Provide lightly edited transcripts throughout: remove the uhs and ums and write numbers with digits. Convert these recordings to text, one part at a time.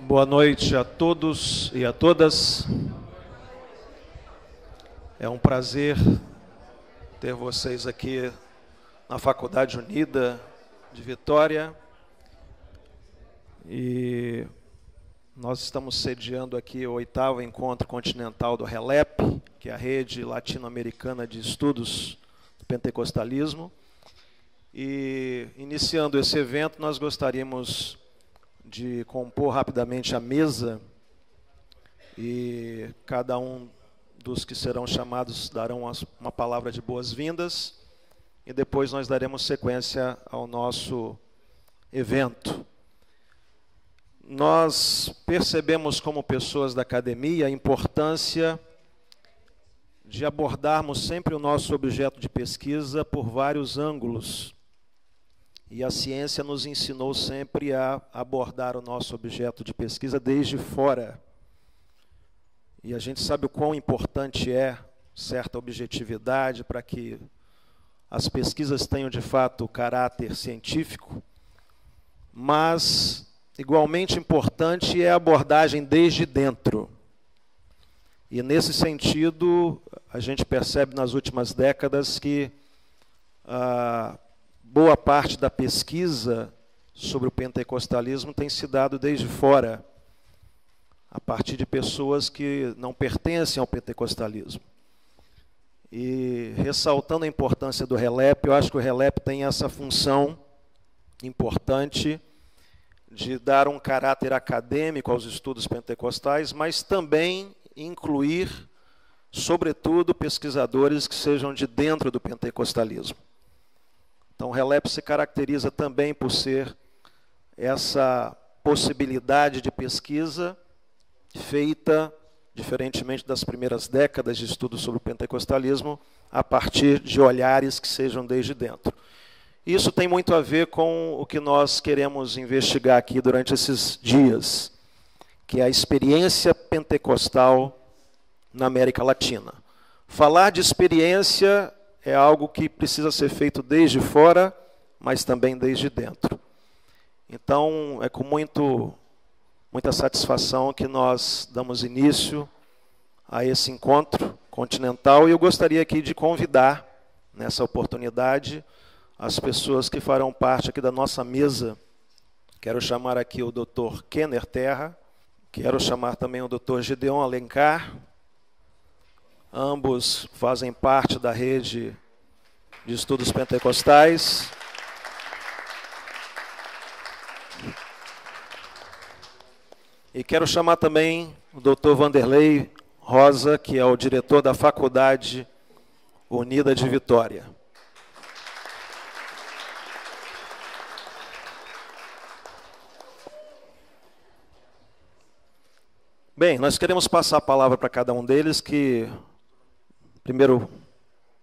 Boa noite a todos e a todas. É um prazer ter vocês aqui na Faculdade Unida de Vitória. E nós estamos sediando aqui o 8º Encontro Continental do RELEP, que é a Rede Latino-Americana de Estudos do Pentecostalismo. E, iniciando esse evento, nós gostaríamos de compor rapidamente a mesa, e cada um dos que serão chamados darão uma palavra de boas-vindas, e depois nós daremos sequência ao nosso evento. Nós percebemos como pessoas da academia a importância de abordarmos sempre o nosso objeto de pesquisa por vários ângulos. E a ciência nos ensinou sempre a abordar o nosso objeto de pesquisa desde fora. E a gente sabe o quão importante é certa objetividade para que as pesquisas tenham de fato caráter científico, mas igualmente importante é a abordagem desde dentro. E nesse sentido, a gente percebe nas últimas décadas que boa parte da pesquisa sobre o pentecostalismo tem se dado desde fora, a partir de pessoas que não pertencem ao pentecostalismo. E ressaltando a importância do RELEP, eu acho que o RELEP tem essa função importante de dar um caráter acadêmico aos estudos pentecostais, mas também incluir, sobretudo, pesquisadores que sejam de dentro do pentecostalismo. Então, o RELEP se caracteriza também por ser essa possibilidade de pesquisa feita, diferentemente das primeiras décadas de estudo sobre o pentecostalismo, a partir de olhares que sejam desde dentro. Isso tem muito a ver com o que nós queremos investigar aqui durante esses dias, que é a experiência pentecostal na América Latina. Falar de experiência é algo que precisa ser feito desde fora, mas também desde dentro. Então, é com muita satisfação que nós damos início a esse encontro continental, e eu gostaria aqui de convidar, nessa oportunidade, as pessoas que farão parte aqui da nossa mesa. Quero chamar aqui o Dr. Kenner Terra, quero chamar também o Dr. Gideon Alencar. Ambos fazem parte da rede de estudos pentecostais. E quero chamar também o Dr. Vanderlei Rosa, que é o diretor da Faculdade Unida de Vitória. Bem, nós queremos passar a palavra para cada um deles, que primeiro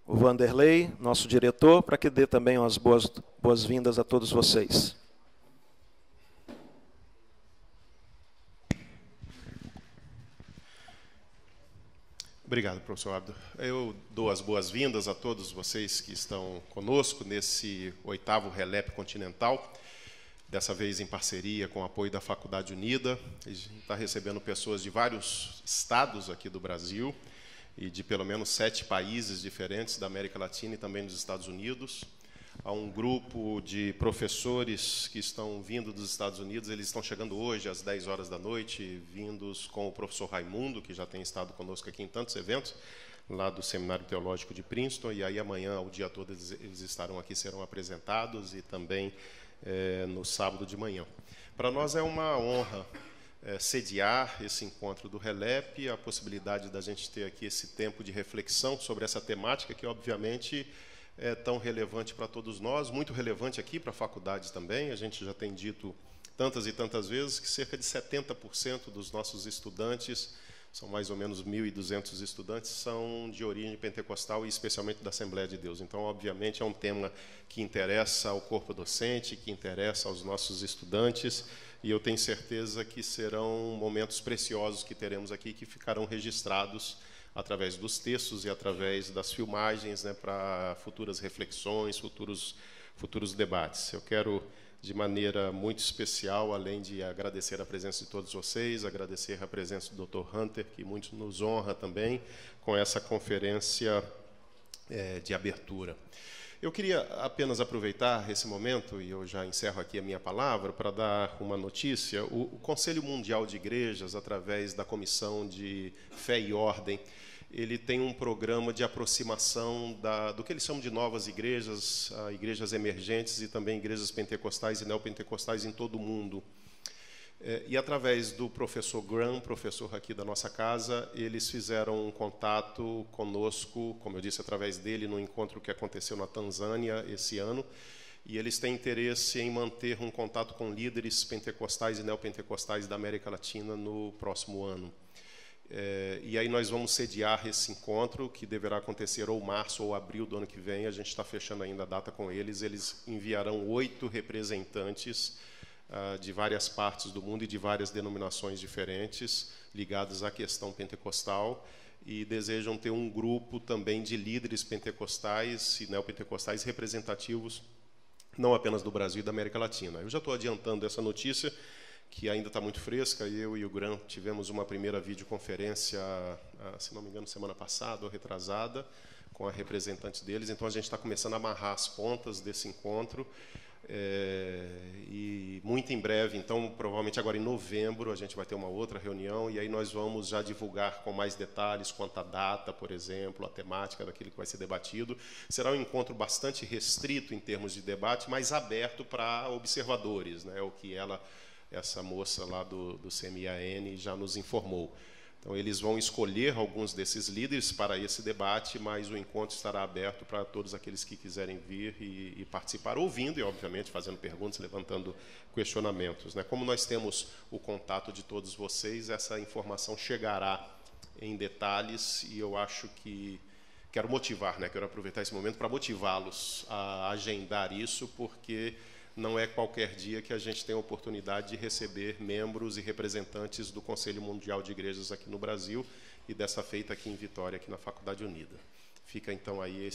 o Vanderlei, nosso diretor, para que dê também umas boas-vindas a todos vocês. Obrigado, professor Abdo. Eu dou as boas-vindas a todos vocês que estão conosco nesse 8º RELEP Continental, dessa vez em parceria com o apoio da Faculdade Unida. A gente está recebendo pessoas de vários estados aqui do Brasil e de pelo menos 7 países diferentes da América Latina e também dos Estados Unidos. Há um grupo de professores que estão vindo dos Estados Unidos, eles estão chegando hoje às 10 horas da noite, vindos com o professor Raimundo, que já tem estado conosco aqui em tantos eventos, lá do Seminário Teológico de Princeton, e aí amanhã, o dia todo, eles estarão aqui, serão apresentados, e também no sábado de manhã. Para nós é uma honra sediar esse encontro do RELEP, a possibilidade da gente ter aqui esse tempo de reflexão sobre essa temática, que obviamente é tão relevante para todos nós, muito relevante aqui para a faculdade também. A gente já tem dito tantas e tantas vezes que cerca de 70% dos nossos estudantes, são mais ou menos 1.200 estudantes, são de origem pentecostal e especialmente da Assembleia de Deus. Então, obviamente, é um tema que interessa ao corpo docente, que interessa aos nossos estudantes, e eu tenho certeza que serão momentos preciosos que teremos aqui, que ficarão registrados através dos textos e através das filmagens, né, para futuras reflexões, futuros debates. Eu quero de maneira muito especial, além de agradecer a presença de todos vocês, agradecer a presença do Dr. Hunter, que muito nos honra também com essa conferência de abertura. Eu queria apenas aproveitar esse momento, e eu já encerro aqui a minha palavra, para dar uma notícia. O Conselho Mundial de Igrejas, através da Comissão de Fé e Ordem, ele tem um programa de aproximação do que eles chamam de novas igrejas, igrejas emergentes e também igrejas pentecostais e neopentecostais em todo o mundo. E através do professor Graham, professor aqui da nossa casa, eles fizeram um contato conosco, como eu disse, através dele, no encontro que aconteceu na Tanzânia esse ano, e eles têm interesse em manter um contato com líderes pentecostais e neopentecostais da América Latina no próximo ano. E aí nós vamos sediar esse encontro, que deverá acontecer ou março ou abril do ano que vem. A gente está fechando ainda a data com eles. Eles enviarão 8 representantes de várias partes do mundo e de várias denominações diferentes ligadas à questão pentecostal, e desejam ter um grupo também de líderes pentecostais e neopentecostais representativos, não apenas do Brasil e da América Latina. Eu já estou adiantando essa notícia, que ainda está muito fresca. Eu e o Graham tivemos uma primeira videoconferência, se não me engano, semana passada ou retrasada, com a representante deles. Então, a gente está começando a amarrar as pontas desse encontro. E muito em breve, então, provavelmente agora em novembro, a gente vai ter uma outra reunião, e aí nós vamos já divulgar com mais detalhes quanto à data, por exemplo, a temática daquilo que vai ser debatido. Será um encontro bastante restrito em termos de debate, mas aberto para observadores, né? O que essa moça lá do CMAN já nos informou. Então, eles vão escolher alguns desses líderes para esse debate, mas o encontro estará aberto para todos aqueles que quiserem vir e participar, ouvindo e, obviamente, fazendo perguntas, levantando questionamentos, né? Como nós temos o contato de todos vocês, essa informação chegará em detalhes, e eu acho que quero motivar, né? Quero aproveitar esse momento para motivá-los a agendar isso, porque não é qualquer dia que a gente tem a oportunidade de receber membros e representantes do Conselho Mundial de Igrejas aqui no Brasil, e dessa feita aqui em Vitória, aqui na Faculdade Unida. Fica, então, aí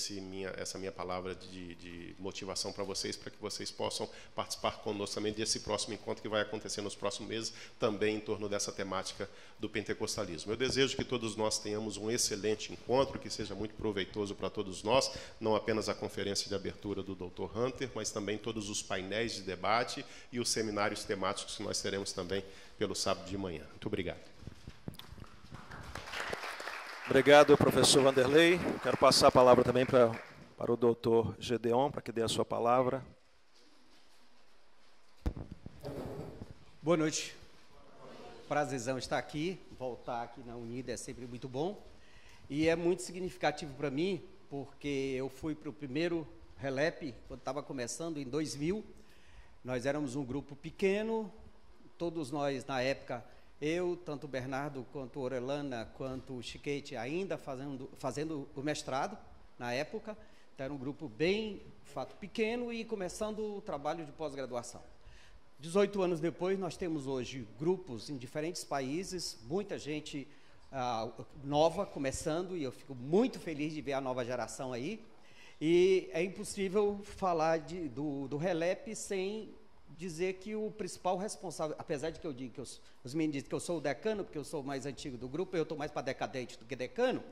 essa minha palavra de motivação para vocês, para que vocês possam participar conosco também desse próximo encontro que vai acontecer nos próximos meses, também em torno dessa temática do pentecostalismo. Eu desejo que todos nós tenhamos um excelente encontro, que seja muito proveitoso para todos nós, não apenas a conferência de abertura do Dr. Hunter, mas também todos os painéis de debate e os seminários temáticos que nós teremos também pelo sábado de manhã. Muito obrigado. Obrigado, professor Vanderlei. Quero passar a palavra também para o doutor Gedeon, para que dê a sua palavra. Boa noite. Prazerzão estar aqui. Voltar aqui na Unida é sempre muito bom. E é muito significativo para mim, porque eu fui para o primeiro RELEP, quando estava começando, em 2000. Nós éramos um grupo pequeno, todos nós, na época, eu, tanto o Bernardo, quanto o Orelana, quanto o Chiquete, ainda fazendo o mestrado, na época. Então, era um grupo bem, de fato, pequeno, e começando o trabalho de pós-graduação. 18 anos depois, nós temos hoje grupos em diferentes países, muita gente nova começando, e eu fico muito feliz de ver a nova geração aí. E é impossível falar do RELEP sem dizer que o principal responsável, apesar de que eu digo que os meninos dizem que eu sou o decano, porque eu sou o mais antigo do grupo, eu estou mais para decadente do que decano,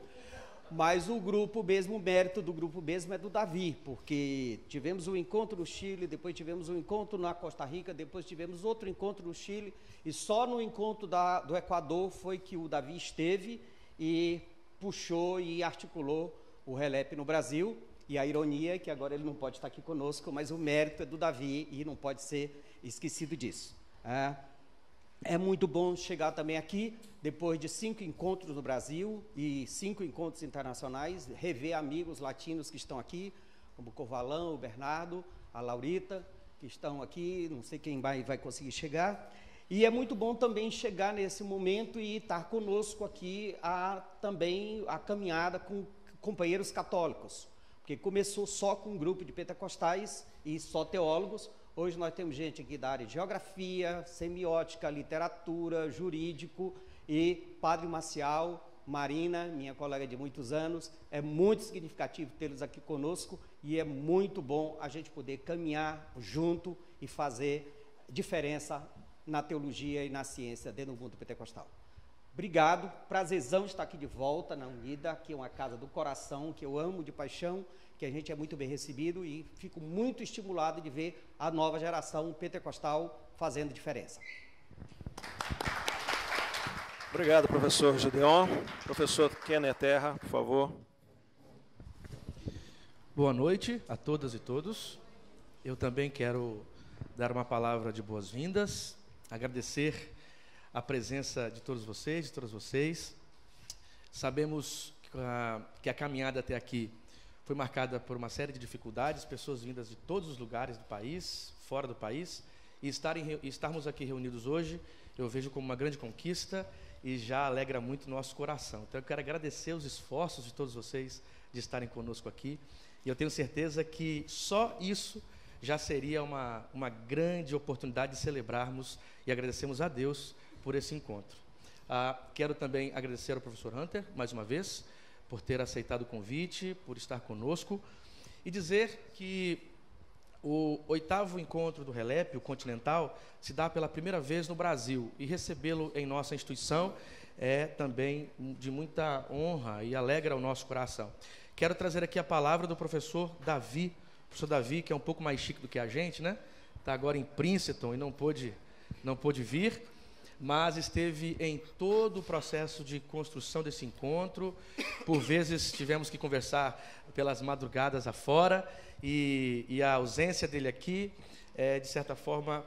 mas o grupo mesmo, o mérito do grupo mesmo é do Davi, porque tivemos um encontro no Chile, depois tivemos um encontro na Costa Rica, depois tivemos outro encontro no Chile, e só no encontro do Equador foi que o Davi esteve e puxou e articulou o RELEP no Brasil. E a ironia é que agora ele não pode estar aqui conosco, mas o mérito é do Davi e não pode ser esquecido disso. É muito bom chegar também aqui, depois de 5 encontros no Brasil e 5 encontros internacionais, rever amigos latinos que estão aqui, como o Corvalão, o Bernardo, a Laurita, que estão aqui, não sei quem vai conseguir chegar. E é muito bom também chegar nesse momento e estar conosco aqui também a caminhada com companheiros católicos, porque começou só com um grupo de pentecostais e só teólogos. Hoje nós temos gente aqui da área de geografia, semiótica, literatura, jurídico, e Padre Maciel, Marina, minha colega de muitos anos. É muito significativo tê-los aqui conosco e é muito bom a gente poder caminhar junto e fazer diferença na teologia e na ciência dentro do mundo pentecostal. Obrigado, prazerzão estar aqui de volta na Unida, que é uma casa do coração, que eu amo de paixão, que a gente é muito bem recebido e fico muito estimulado de ver a nova geração pentecostal fazendo diferença. Obrigado, professor Gideon. Professor Kenner Terra, por favor. Boa noite a todas e todos. Eu também quero dar uma palavra de boas-vindas, agradecer a presença de todos vocês, de todas vocês. Sabemos que a caminhada até aqui foi marcada por uma série de dificuldades, pessoas vindas de todos os lugares do país, fora do país, e estarmos aqui reunidos hoje, eu vejo como uma grande conquista e já alegra muito nosso coração. Então eu quero agradecer os esforços de todos vocês de estarem conosco aqui, e eu tenho certeza que só isso já seria uma grande oportunidade de celebrarmos e agradecermos a Deus por esse encontro. Quero também agradecer ao professor Hunter, mais uma vez, por ter aceitado o convite, por estar conosco, e dizer que o 8º encontro do RELEP, o Continental, se dá pela primeira vez no Brasil, e recebê-lo em nossa instituição é também de muita honra e alegra o nosso coração. Quero trazer aqui a palavra do professor Davi, que é um pouco mais chique do que a gente, né? Está agora em Princeton e não pôde vir, mas esteve em todo o processo de construção desse encontro. Por vezes tivemos que conversar pelas madrugadas afora, e a ausência dele aqui é, de certa forma,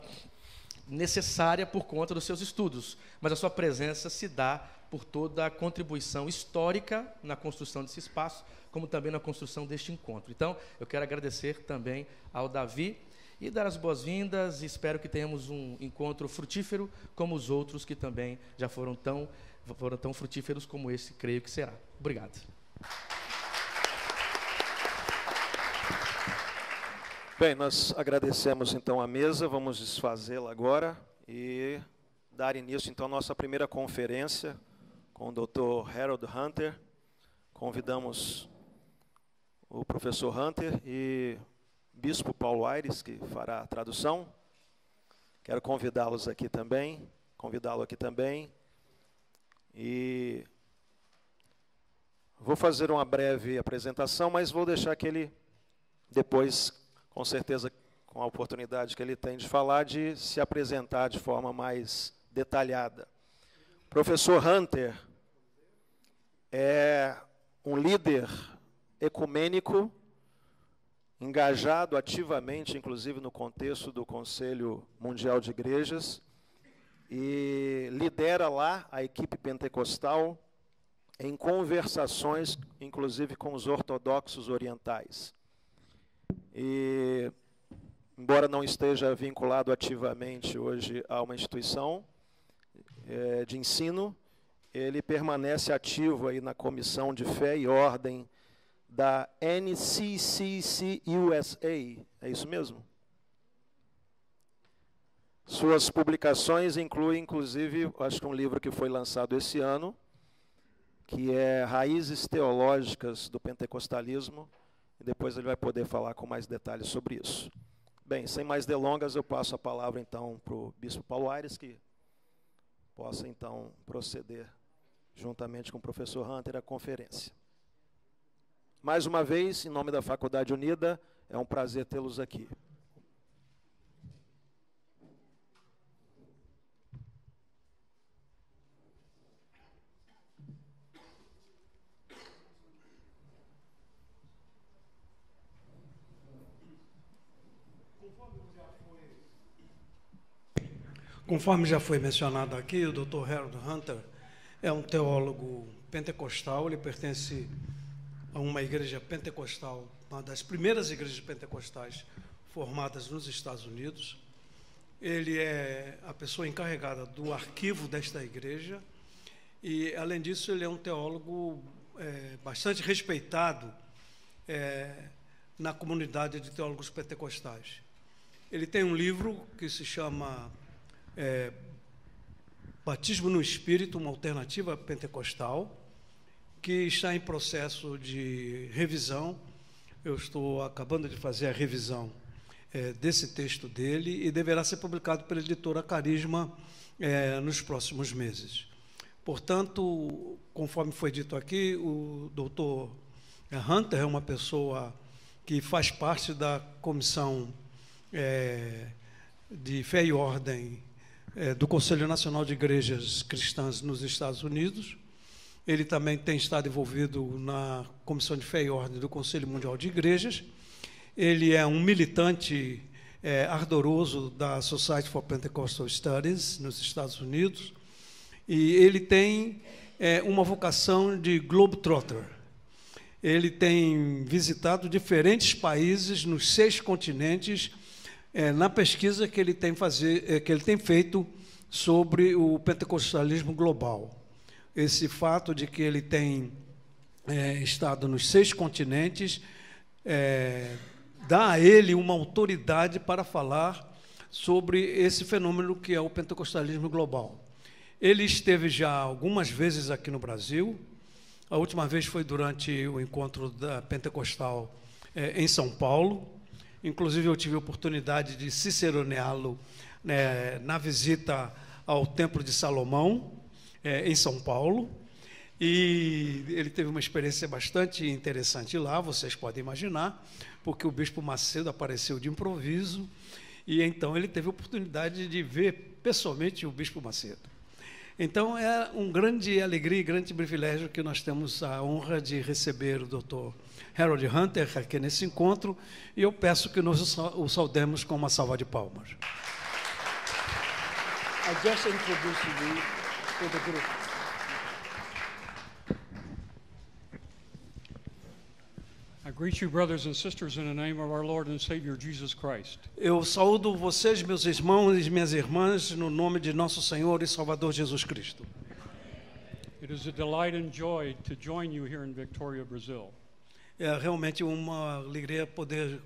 necessária por conta dos seus estudos, mas a sua presença se dá por toda a contribuição histórica na construção desse espaço, como também na construção deste encontro. Então, eu quero agradecer também ao Davi e dar as boas-vindas, e espero que tenhamos um encontro frutífero, como os outros que também já foram tão frutíferos como esse, creio que será. Obrigado. Bem, nós agradecemos então a mesa, vamos desfazê-la agora e dar início então à nossa primeira conferência com o Dr. Harold Hunter. Convidamos o professor Hunter e Bispo Paulo Aires, que fará a tradução. Quero convidá-lo aqui também, e vou fazer uma breve apresentação, mas vou deixar que ele depois, com certeza, com a oportunidade que ele tem de falar, de se apresentar de forma mais detalhada. Professor Hunter é um líder ecumênico, engajado ativamente, inclusive no contexto do Conselho Mundial de Igrejas, e lidera lá a equipe pentecostal em conversações, inclusive com os ortodoxos orientais. E, embora não esteja vinculado ativamente hoje a uma instituição de ensino, ele permanece ativo aí na Comissão de Fé e Ordem da NCCC USA, é isso mesmo? Suas publicações incluem, inclusive, acho que um livro que foi lançado esse ano, que é Raízes Teológicas do Pentecostalismo, e depois ele vai poder falar com mais detalhes sobre isso. Bem, sem mais delongas, eu passo a palavra então para o Bispo Paulo Aires, que possa então proceder, juntamente com o professor Hunter, a conferência. Mais uma vez, em nome da Faculdade Unida, é um prazer tê-los aqui. Conforme já foi mencionado aqui, o Dr. Harold Hunter é um teólogo pentecostal, ele pertence a uma igreja pentecostal, uma das primeiras igrejas pentecostais formadas nos Estados Unidos. Ele é a pessoa encarregada do arquivo desta igreja e, além disso, ele é um teólogo bastante respeitado na comunidade de teólogos pentecostais. Ele tem um livro que se chama Batismo no Espírito, uma alternativa pentecostal, que está em processo de revisão. Eu estou acabando de fazer a revisão desse texto dele e deverá ser publicado pela editora Carisma nos próximos meses. Portanto, conforme foi dito aqui, o Dr. Hunter é uma pessoa que faz parte da Comissão de Fé e Ordem do Conselho Nacional de Igrejas Cristãs nos Estados Unidos. Ele também tem estado envolvido na Comissão de Fé e Ordem do Conselho Mundial de Igrejas. Ele é um militante ardoroso da Society for Pentecostal Studies nos Estados Unidos. E ele tem uma vocação de globetrotter. Ele tem visitado diferentes países nos 6 continentes na pesquisa que ele tem feito sobre o pentecostalismo global. Esse fato de que ele tem estado nos 6 continentes dá a ele uma autoridade para falar sobre esse fenômeno que é o pentecostalismo global. Ele esteve já algumas vezes aqui no Brasil. A última vez foi durante o encontro da Pentecostal em São Paulo. Inclusive, eu tive a oportunidade de ciceroneá-lo na visita ao Templo de Salomão, em São Paulo. E ele teve uma experiência bastante interessante lá, vocês podem imaginar, porque o bispo Macedo apareceu de improviso, e então ele teve a oportunidade de ver pessoalmente o bispo Macedo. Então, é uma grande alegria e grande privilégio que nós temos a honra de receber o Dr. Harold Hunter aqui nesse encontro, e eu peço que nós o saudemos com uma salva de palmas. I just introduced you to the group. I greet you, brothers and sisters, in the name of our Lord and Savior Jesus Christ. Eu saúdo vocês, meus irmãos e minhas irmãs, no nome de nosso Senhor e Salvador Jesus Cristo. It is a delight and joy to join you here in Victoria, Brazil. É realmente uma alegria poder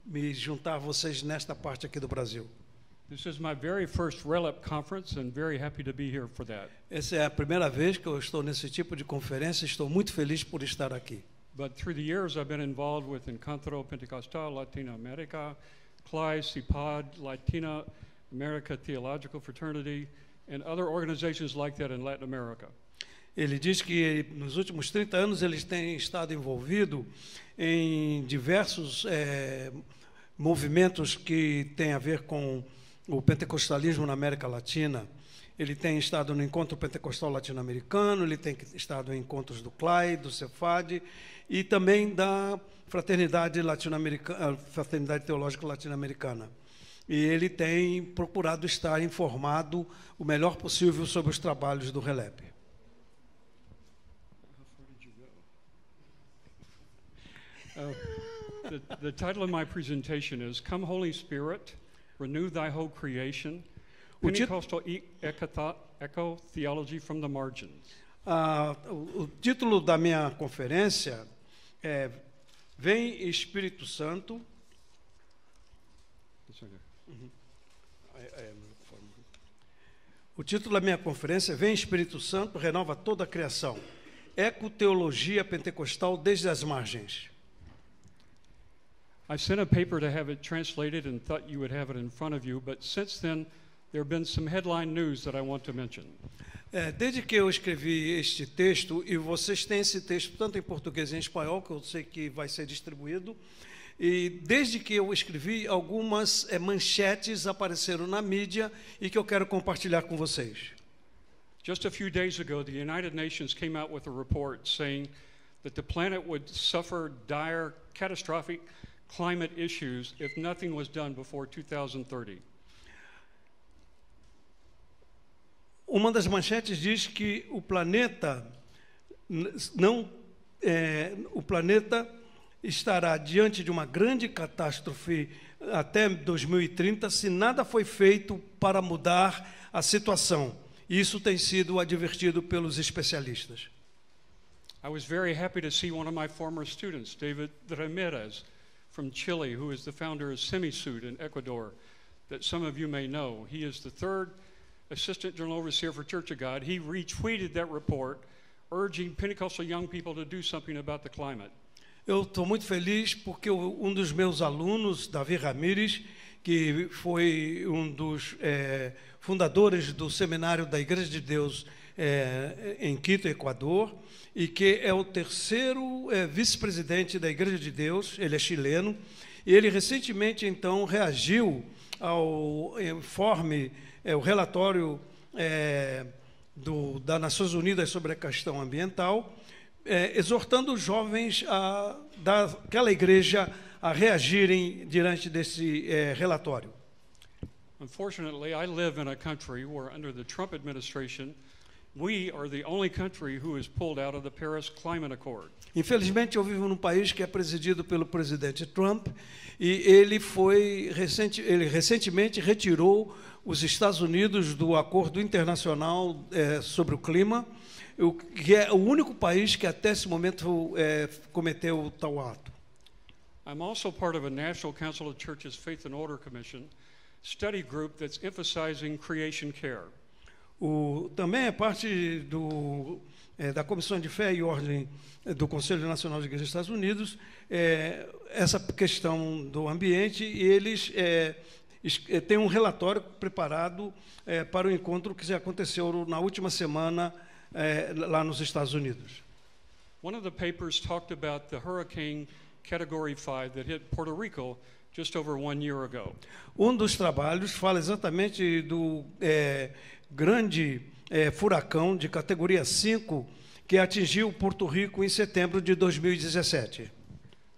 me juntar a vocês nesta parte aqui do Brasil. This is my very first RELEP conference and very happy to be here for that. Essa é a primeira vez que eu estou nesse tipo de conferência, estou muito feliz por estar aqui. But through the years I've been involved with Encontro Pentecostal Latino-America, CLAI, CIPAD, Latina America Theological Fraternity, and other organizations like that in Latin America. Ele diz que nos últimos 30 anos ele tem estado envolvido em diversos movimentos que têm a ver com o pentecostalismo na América Latina. Ele tem estado no Encontro Pentecostal Latino-Americano, ele tem estado em encontros do CLAI, do CEFAD e também da Fraternidade Latino-Americana, Fraternidade Teológica Latino-Americana. E ele tem procurado estar informado o melhor possível sobre os trabalhos do RELEP. The title of my presentation is Come Holy Spirit, Renew Thy Whole Creation, Pentecostal Echo Theology from the Margins. O título da minha conferência é Vem Espírito Santo. O título da minha conferência é Vem Espírito Santo, renova toda a criação. Ecoteologia pentecostal desde as margens. I sent a paper to have it translated and thought you would have it in front of you, but since then there have been some headline news that I want to mention. Desde que eu escrevi este texto, e vocês têm esse texto tanto em português e em espanhol, que eu sei que vai ser distribuído, e desde que eu escrevi, algumas manchetes apareceram na mídia e que eu quero compartilhar com vocês. Just a few days ago, the United Nations came out with a report saying that the planet would suffer dire, catastrophic climate issues if nothing was done before 2030. Uma das manchetes diz que o planeta estará diante de uma grande catástrofe até 2030 se nada foi feito para mudar a situação. Isso tem sido advertido pelos especialistas. I was very happy to see one of my former students, David Ramirez, from Chile, who is the founder of Semisud in Ecuador, that some of you may know. He is the third Assistant General Overseer for Church of God. He retweeted that report urging Pentecostal young people to do something about the climate. Eu estou muito feliz porque um dos meus alunos, Davi Ramírez, que foi um dos fundadores do seminário da Igreja de Deus em Quito, Equador, e que é o terceiro vice-presidente da Igreja de Deus, ele é chileno, e ele recentemente, então, reagiu ao informe, o relatório das Nações Unidas sobre a questão ambiental, exortando os jovens daquela igreja a reagirem diante desse relatório. Unfortunately, I live in a country where, under the Trump administration, we are the only country who has pulled out of the Paris Climate Accord. Infelizmente, eu vivo num país que é presidido pelo presidente Trump e ele recentemente retirou os Estados Unidos do Acordo Internacional sobre o Clima, que é o único país que até esse momento cometeu tal ato. I'm also part of a National Council of Churches Faith and Order Commission study group that's emphasizing creation care. Também é parte da Comissão de Fé e Ordem do Conselho Nacional de Igrejas dos Estados Unidos, essa questão do ambiente, e eles têm um relatório preparado para o encontro que já aconteceu na última semana lá nos Estados Unidos. One of the papers talked about the hurricane Category 5 that hit Puerto Rico just over 1 year ago. Um dos trabalhos fala exatamente do grande furacão de categoria 5 que atingiu Porto Rico em setembro de 2017.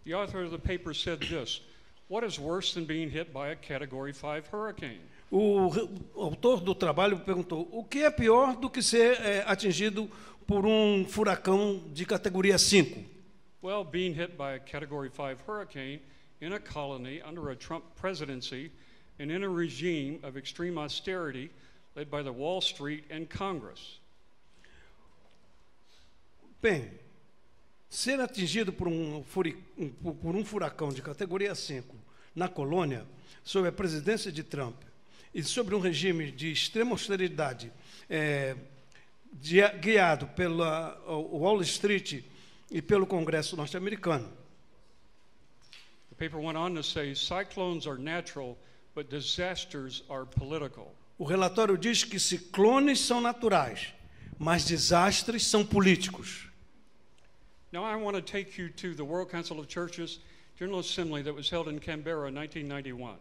The author of the paper said this: "What is worse than being hit by a Category 5 hurricane?" O autor do trabalho perguntou: o que é pior do que ser atingido por um furacão de categoria 5? Well, being hit by a Category 5 hurricane in a colony under a Trump presidency and in a regime of extreme austerity led by the Wall Street and Congress. Bem, ser atingido por um furacão de categoria 5 na colônia, sob a presidência de Trump, e sobre um regime de extrema austeridade, guiado pela Wall Street e pelo Congresso norte-americano. The paper went on to say cyclones are natural, but disasters are political. O relatório diz que ciclones são naturais, mas desastres são políticos. Now I want to take you to the World Council of Churches General Assembly that was held in Canberra in 1991.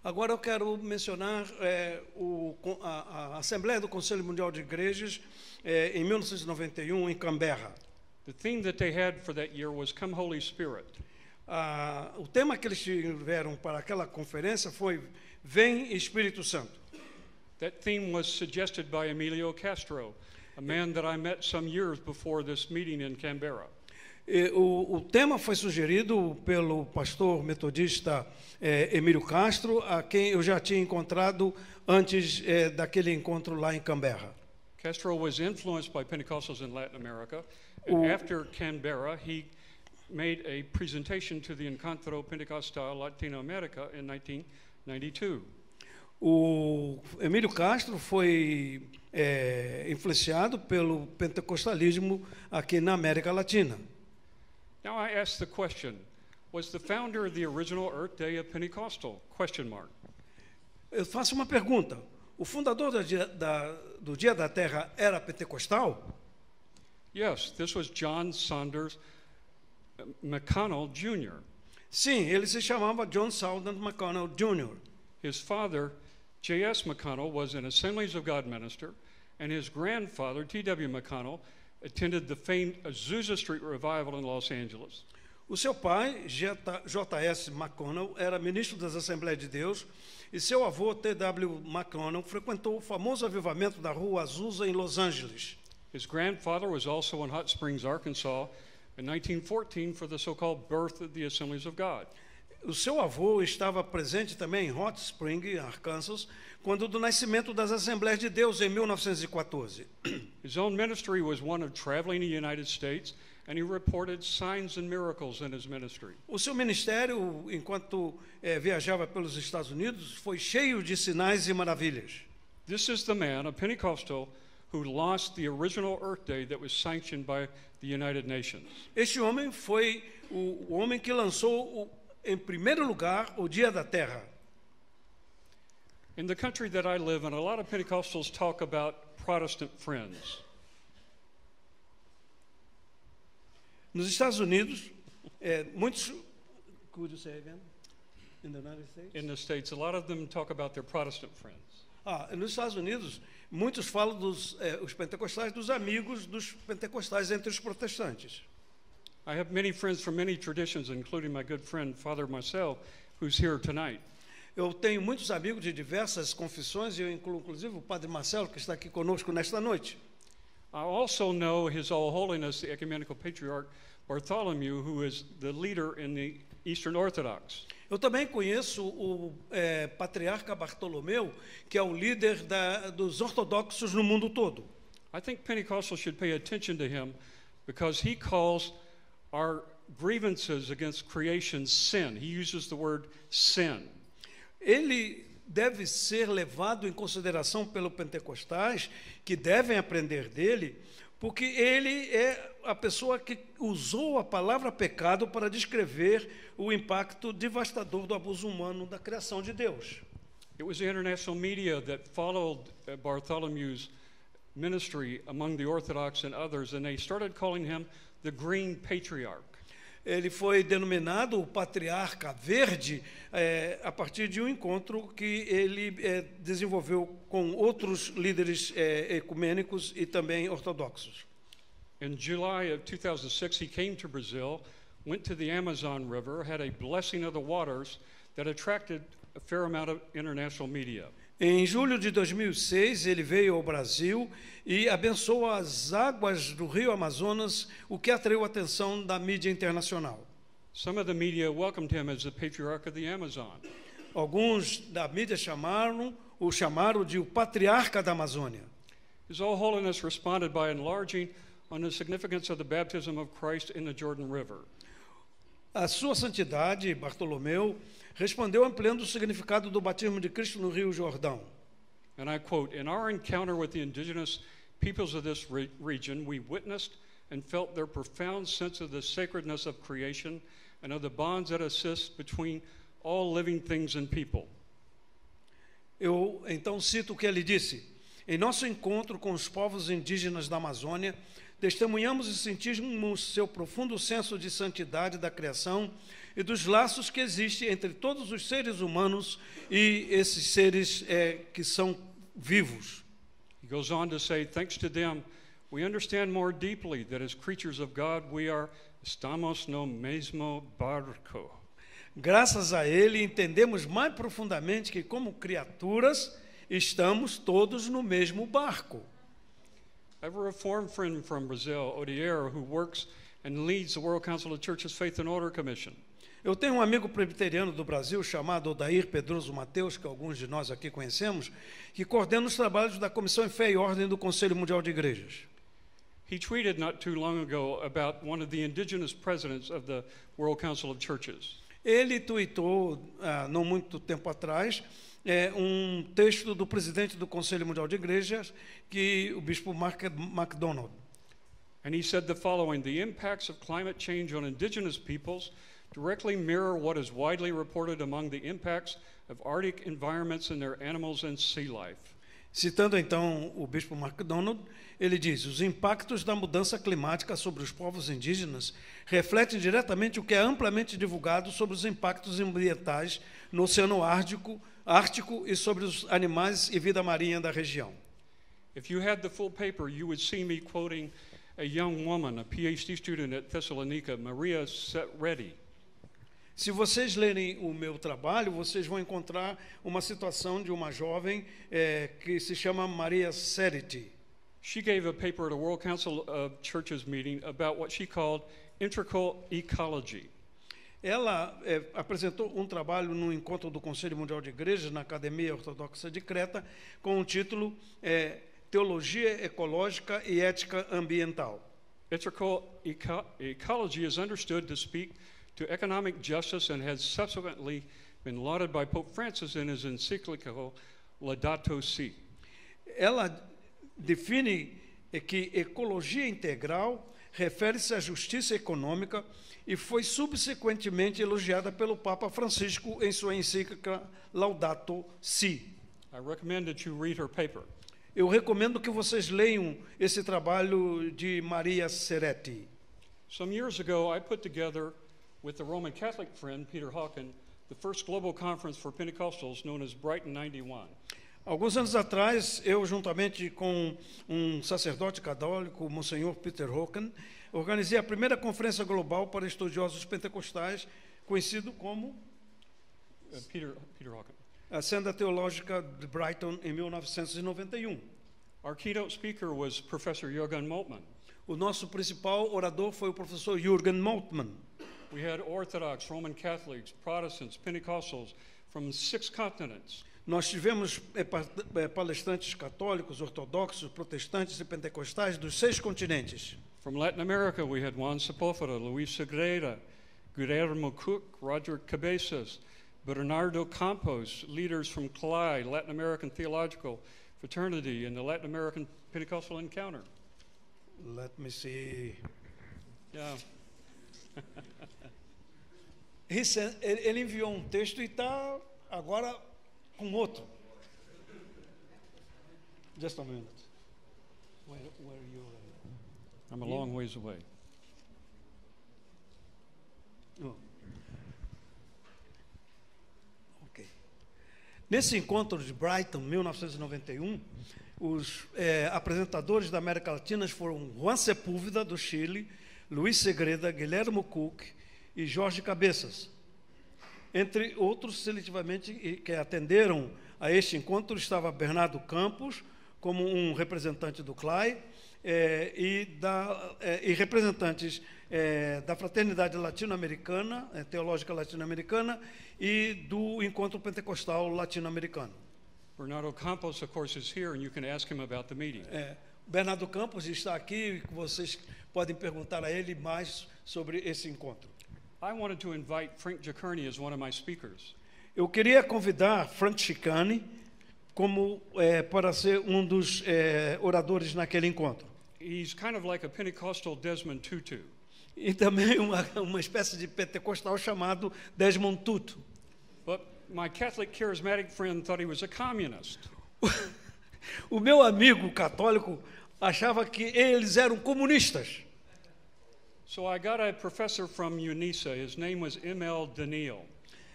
Agora eu quero mencionar a Assembleia do Conselho Mundial de Igrejas em 1991 em Canberra. The theme that they had for that year was Come Holy Spirit. O tema que eles tiveram para aquela conferência foi Vem Espírito Santo. That theme was suggested by Emilio Castro, a man that I met some years before this meeting in Canberra. O tema foi sugerido pelo pastor metodista Emílio Castro, a quem eu já tinha encontrado antes daquele encontro lá em Canberra. Castro was influenced by Pentecostals in Latin America, and after Canberra, he made a presentation to the Encontro Pentecostal Latinoamérica in 1992. O Emílio Castro foi influenciado pelo pentecostalismo aqui na América Latina. Now I ask the question, was the founder of the original Earth Day a Pentecostal? Question mark. Eu faço uma pergunta. O fundador do Dia da Terra era pentecostal? Yes, this was John Saunders McConnell Jr. Sim, ele se chamava John Saunders McConnell Jr. His father, J.S. McConnell, was an Assemblies of God minister, and his grandfather, T.W. McConnell, attended the famed Azusa Street Revival in Los Angeles. O seu pai, J.S. McConnell, era ministro das Assembleias de Deus, e seu avô, T.W. McConnell, frequentou o famoso avivamento da Rua Azusa em Los Angeles. His grandfather was also in Hot Springs, Arkansas, in 1914 for the so-called birth of the Assemblies of God. O seu avô estava presente também em Hot Springs, Arkansas, quando do nascimento das Assembleias de Deus em 1914. His own ministry was one of traveling the United States, and he reported signs and miracles in his ministry. O seu ministério, enquanto viajava pelos Estados Unidos, foi cheio de sinais e maravilhas. This is the man, a Pentecostal, who lost the original Earth Day that was sanctioned by the United Nations. Este homem foi o homem que lançou, em primeiro lugar, o Dia da Terra. In the country that I live in, a lot of Pentecostals talk about Protestant friends. Nos Estados Unidos, muitos... Could you say again? In the United States? In the States, a lot of them talk about their Protestant friends. Nos Estados Unidos, muitos falam os pentecostais dos amigos dos pentecostais entre os protestantes. I have many friends from many traditions, including my good friend Father Marcel, who's here tonight. Eu tenho muitos amigos de diversas confissões e eu incluo inclusive o Padre Marcelo, que está aqui conosco nesta noite. I also know His All Holiness, the Ecumenical Patriarch Bartholomew, who is the leader in the Eastern Orthodox. Eu também conheço o patriarca Bartolomeu, que é o líder dos ortodoxos no mundo todo. I think Pentecostals should pay attention to him because he calls our grievances against creation sin. He uses the word sin. Ele deve ser levado em consideração pelos pentecostais, que devem aprender dele, porque ele é a pessoa que usou a palavra pecado para descrever o impacto devastador do abuso humano da criação de Deus. It was the international media that followed Bartholomew's ministry among the Orthodox and others, and they started calling him the Green Patriarch. Ele foi denominado o Patriarca Verde a partir de um encontro que ele desenvolveu com outros líderes ecumênicos e também ortodoxos. In July of 2006, he came to Brazil, went to the Amazon River, had a blessing of the waters that attracted a fair amount of international media. Em julho de 2006, ele veio ao Brasil e abençoou as águas do rio Amazonas, o que atraiu a atenção da mídia internacional. Some of the media welcomed him as the patriarch of the Amazon. Alguns da mídia chamaram de o patriarca da Amazônia. His All Holiness responded by enlarging on the significance of the baptism of Christ in the Jordan River. A sua santidade, Bartolomeu, respondeu ampliando o significado do batismo de Cristo no Rio Jordão. And I quote, "In our encounter with the indigenous peoples of this region, we witnessed and felt their profound sense of the sacredness of creation and of the bonds that exist between all living things and people." Eu então cito o que ele disse: "Em nosso encontro com os povos indígenas da Amazônia, testemunhamos e sentimos seu profundo senso de santidade da criação e dos laços que existem entre todos os seres humanos e esses seres que são vivos." He goes on to say, "Thanks to them, we understand more deeply that as creatures of God, estamos no mesmo barco." Graças a ele, entendemos mais profundamente que, como criaturas, estamos todos no mesmo barco. I have a Reformed friend from Brazil, Odiero, who works and leads the World Council of Churches Faith and Order Commission. Eu tenho um amigo presbiteriano do Brasil chamado Odair Pedroso Mateus, que alguns de nós aqui conhecemos, que coordena os trabalhos da Comissão em Fé e Ordem do Conselho Mundial de Igrejas. He tweeted not too long ago about one of the indigenous presidents of the World Council of Churches. Ele tweetou, não muito tempo atrás, um texto do presidente do Conselho Mundial de Igrejas, o bispo Mark MacDonald. And he said the following: "The impacts of climate change on indigenous peoples directly mirror what is widely reported among the impacts of Arctic environments and their animals and sea life." Citando então o bispo MacDonald, ele diz: "Os impactos da mudança climática sobre os povos indígenas refletem diretamente o que é amplamente divulgado sobre os impactos ambientais no Oceano Ártico e sobre os animais e vida marinha da região." If you had the full paper, you would see me quoting a young woman, a PhD student at Thessalonica, Maria Setretti. Se vocês lerem o meu trabalho, vocês vão encontrar uma situação de uma jovem que se chama Maria Setretti. She gave a paper at a World Council of Churches meeting about what she called integral ecology. Ela apresentou um trabalho no encontro do Conselho Mundial de Igrejas, na Academia Ortodoxa de Creta, com o título Teologia Ecológica e Ética Ambiental. Integral ecology is understood to speak to economic justice and has subsequently been lauded by Pope Francis in his encyclical Laudato Si. Ela define que ecologia integral refere-se à justiça econômica e foi subsequentemente elogiada pelo Papa Francisco em sua encíclica Laudato Si. I recommend that you read her paper. Eu recomendo que vocês leiam esse trabalho de Maria Seretti. Some years ago, I put together with the Roman Catholic friend Peter Hawken the first global conference for Pentecostals known as Brighton 91. Alguns anos atrás, eu, juntamente com um sacerdote católico, Monsenhor Peter Hawken, organizei a primeira conferência global para estudiosos pentecostais, conhecido como Peter Hawken. a Senda Teológica de Brighton, em 1991. Our keynote speaker was Professor Jürgen Moltmann. O nosso principal orador foi o professor Jürgen Moltmann. We had Orthodox, Roman Catholics, Protestants, Pentecostals from 6 continents. Nós tivemos palestrantes católicos, ortodoxos, protestantes e pentecostais dos 6 continentes. From Latin America, we had Juan Sepúlveda, Luis Segreira, Guillermo Cook, Roger Cabezas, Bernardo Campos, leaders from CLI, Latin American Theological Fraternity, and the Latin American Pentecostal Encounter. Let me see. Yeah. Ele enviou um texto e está agora com outro. Just a minute. Where you are? I'm a long ways away. Oh. Ok. Nesse encontro de Brighton, 1991, os apresentadores da América Latina foram Juan Sepúlveda, do Chile, Luis Segreda, Guillermo Cook e Jorge Cabeças. Entre outros, seletivamente, que atenderam a este encontro, estava Bernardo Campos, como um representante do CLI, e representantes da Fraternidade Latino-Americana, Teológica Latino-Americana, e do Encontro Pentecostal Latino-Americano. Bernardo Campos, of course, is here, and you can ask him about the meeting. Bernardo Campos está aqui, e vocês podem perguntar a ele mais sobre esse encontro. I wanted to invite Frank Giacerni as one of my speakers. Eu queria convidar Frank Giacerni como para ser um dos oradores naquele encontro. He's kind of like a Pentecostal Desmond Tutu. E também uma espécie de pentecostal chamado Desmond Tutu. But my Catholic charismatic friend thought he was a communist. O meu amigo católico achava que eles eram comunistas. So I got a professor from UNISA. His name was M.L. Daniel.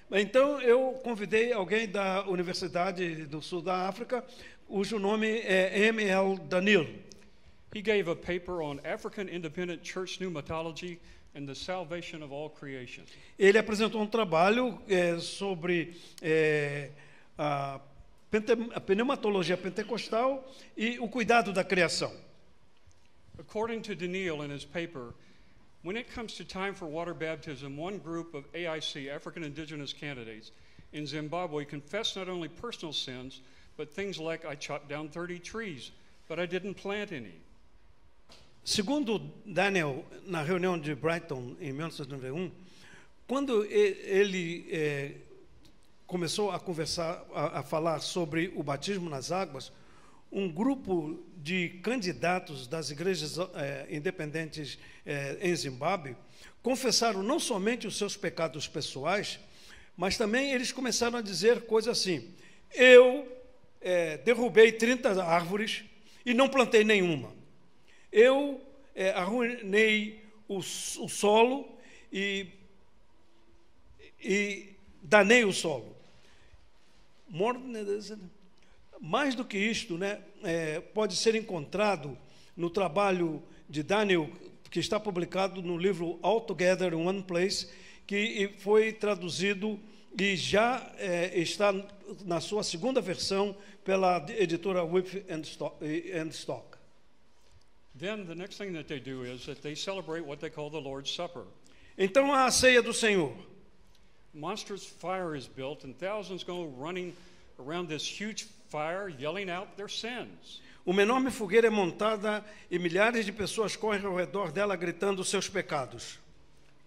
Então eu convidei alguém da Universidade do Sul da África, cujo nome é M.L. Daniel. He gave a paper on African Independent Church Pneumatology and the Salvation of All Creation. Ele apresentou um trabalho sobre a pneumatologia pentecostal e o cuidado da criação. According to Daniel in his paper, when it comes to time for water baptism, one group of AIC, African Indigenous candidates, in Zimbabwe confessed not only personal sins, but things like, I chopped down 30 trees, but I didn't plant any. Segundo Daniel, na reunião de Brighton, em 1991, quando ele começou a conversar, a falar sobre o batismo nas águas, um grupo de candidatos das igrejas independentes em Zimbábue confessaram não somente os seus pecados pessoais, mas também eles começaram a dizer coisas assim: eu derrubei 30 árvores e não plantei nenhuma. Eu arruinei o solo e danei o solo. Mais do que isto, pode ser encontrado no trabalho de Daniel, que está publicado no livro All Together in One Place, que foi traduzido e já está na sua segunda versão pela editora Wipf and Stock. Then the next thing that they do is that they celebrate what they call the Lord's Supper. Então a ceia do Senhor. Monstrous fire is built and thousands go running around this huge fire yelling out their sins. Uma enorme fogueira é montada e milhares de pessoas correm ao redor dela gritando os seus pecados.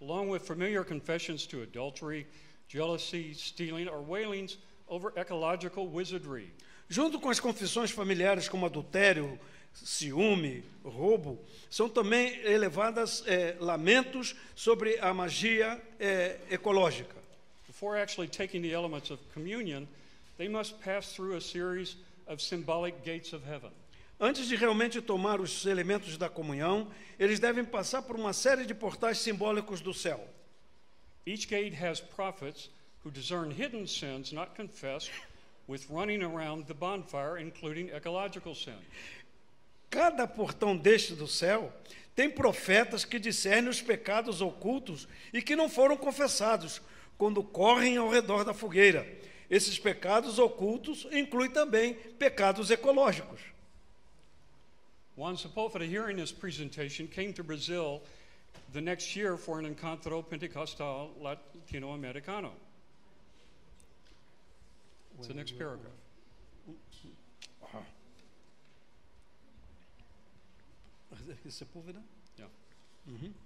Along with familiar confessions to adultery, jealousy, stealing, or wailings over ecological wizardry. Junto com as confissões familiares como adultério, ciúme, roubo, são também elevadas lamentos sobre a magia ecológica. Before actually taking the elements of communion, they must pass through a series of symbolic gates of heaven. Antes de realmente tomar os elementos da comunhão, eles devem passar por uma série de portais simbólicos do céu. Each gate has prophets who discern hidden sins not confessed with running around the bonfire, including ecological sin. Cada portão deste do céu tem profetas que discernem os pecados ocultos e que não foram confessados quando correm ao redor da fogueira. Esses pecados ocultos incluem também pecados ecológicos. Juan Sepúlveda, hearing this presentation, came to Brazil the next year for an Encontro Pentecostal Latino-Americano. It's the next paragraph. Sepúlveda? Yeah.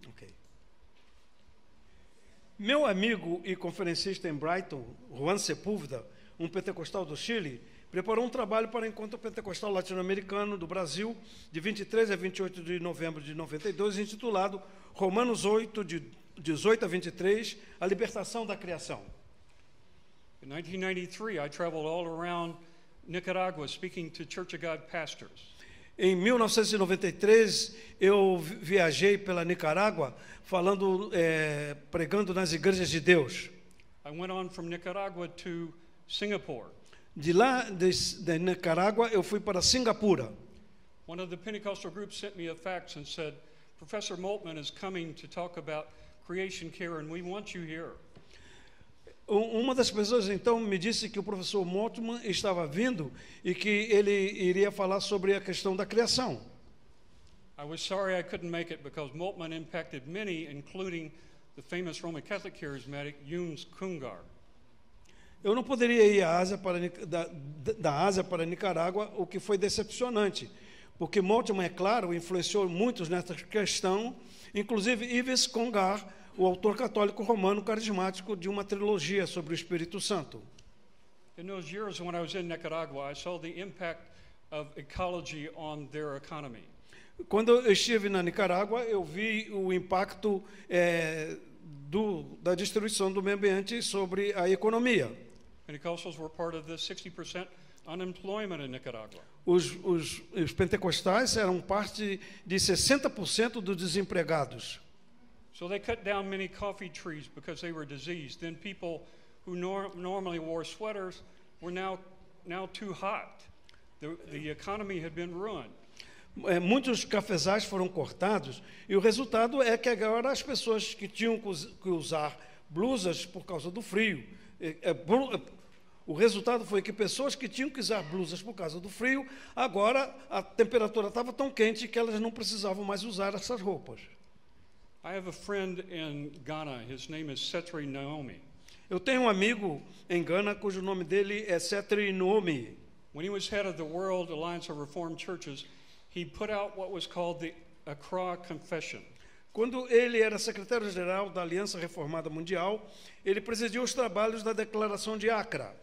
Ok. Meu amigo e conferencista em Brighton, Juan Sepúlveda, um pentecostal do Chile, preparou um trabalho para o Encontro Pentecostal Latino-Americano do Brasil, de 23 a 28 de novembro de 92, intitulado Romanos 8, de 18 a 23, a libertação da criação. In 1993, I traveled all around Nicaragua speaking to Church of God pastors. Em 1993, eu viajei pela Nicarágua, pregando nas igrejas de Deus. I went on from Nicaragua to Singapore. De lá, de Nicarágua, eu fui para Singapura. One of the Pentecostal groups sent me a fax and said, Professor Moltmann is coming to talk about creation care and we want you here. Uma das pessoas, então, me disse que o professor Moltmann estava vindo e que ele iria falar sobre a questão da criação. I was sorry I couldn't make it because Moltmann impacted many, including the famous Roman Catholic charismatic Yunes Kungar. Eu não poderia ir à Ásia da Ásia para Nicarágua, o que foi decepcionante, porque Moltmann, é claro, influenciou muitos nessa questão, inclusive Yves Congar, o autor católico romano carismático de uma trilogia sobre o Espírito Santo. In those years when I was in Nicaragua, I saw the impact of ecology on their economy. Quando eu estive na Nicarágua, eu vi o impacto da destruição do meio ambiente sobre a economia. Pentecostals were part of the 60% unemployment in Nicaragua. Os pentecostais eram parte de 60% dos desempregados. So they cut down many coffee trees because they were diseased. Then people who normally wore sweaters were now too hot. The economy had been ruined. Muitos cafezais foram cortados e o resultado é que agora as pessoas que tinham que usar blusas por causa do frio, o resultado foi que pessoas que tinham que usar blusas por causa do frio, agora a temperatura estava tão quente que elas não precisavam mais usar essas roupas. I have a friend in Ghana. His name is Setri Naomi. Eu tenho um amigo em Gana cujo nome dele é Setri Naomi. When he was head of the World Alliance of Reformed Churches, he put out what was called the Accra Confession. Quando ele era secretário-geral da Aliança Reformada Mundial, ele presidiu os trabalhos da Declaração de Accra.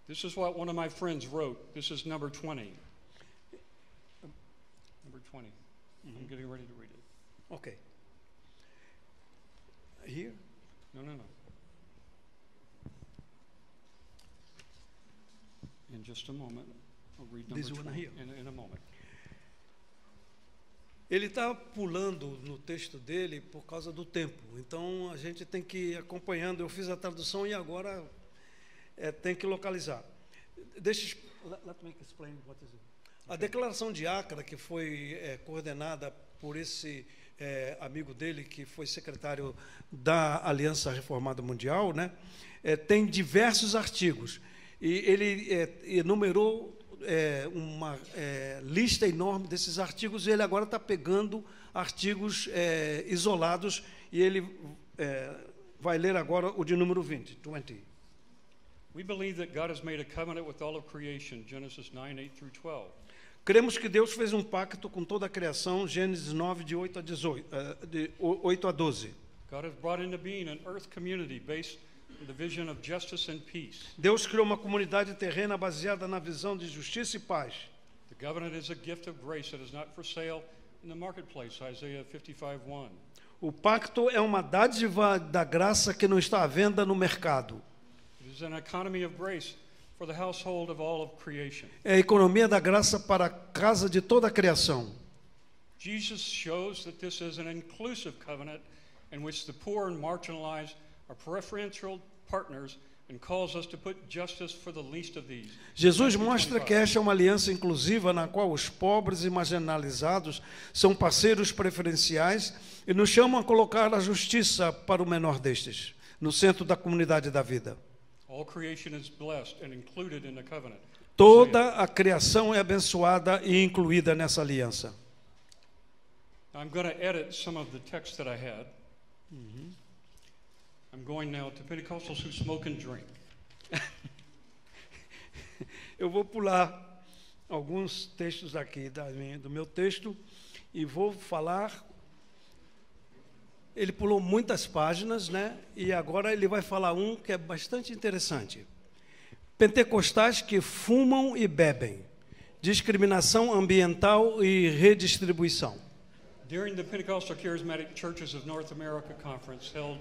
This is what one of my friends wrote. This is number 20. Number 20. I'm getting ready to read it. Ok. Here? No. In just a moment. I'll read number This one 20 here. in a moment. Ele está pulando no texto dele por causa do tempo. Então, a gente tem que ir acompanhando. Eu fiz a tradução e agora tem que localizar. Let me explain what is it. A declaração de Accra, que foi coordenada por esse amigo dele, que foi secretário da Aliança Reformada Mundial, né, tem diversos artigos. E ele enumerou uma lista enorme desses artigos, e ele agora está pegando artigos isolados, e ele vai ler agora o de número 20. We believe that God has made a covenant with all of creation, Genesis 9:8 through 12. Cremos que Deus fez um pacto com toda a criação, Gênesis 9, de 8 a 12. God has brought into being an earth community based on the vision of justice and peace. Deus criou uma comunidade terrena baseada na visão de justiça e paz. The covenant is a gift of grace that is not for sale in the marketplace, Isaiah 55:1. O pacto é uma dádiva da graça que não está à venda no mercado. It is an economy of grace for the household of all of creation. É a economia da graça para a casa de toda a criação. Jesus shows that this is an inclusive covenant in which the poor and marginalized are preferential partners and calls us to put justice for the least of these. Jesus mostra que esta é uma aliança inclusiva na qual os pobres e marginalizados são parceiros preferenciais e nos chamam a colocar a justiça para o menor destes, no centro da comunidade da vida. All creation is blessed and included in the covenant. Toda a criação é abençoada e incluída nessa aliança. I'm going to edit some of the text that I had. I'm going now to Pentecostals who smoke and drink. Eu vou pular alguns textos aqui do meu texto e vou falar. Ele pulou muitas páginas, né? E agora ele vai falar um que é bastante interessante. Pentecostais que fumam e bebem, discriminação ambiental e redistribuição. During the Pentecostal Charismatic Churches of North America Conference held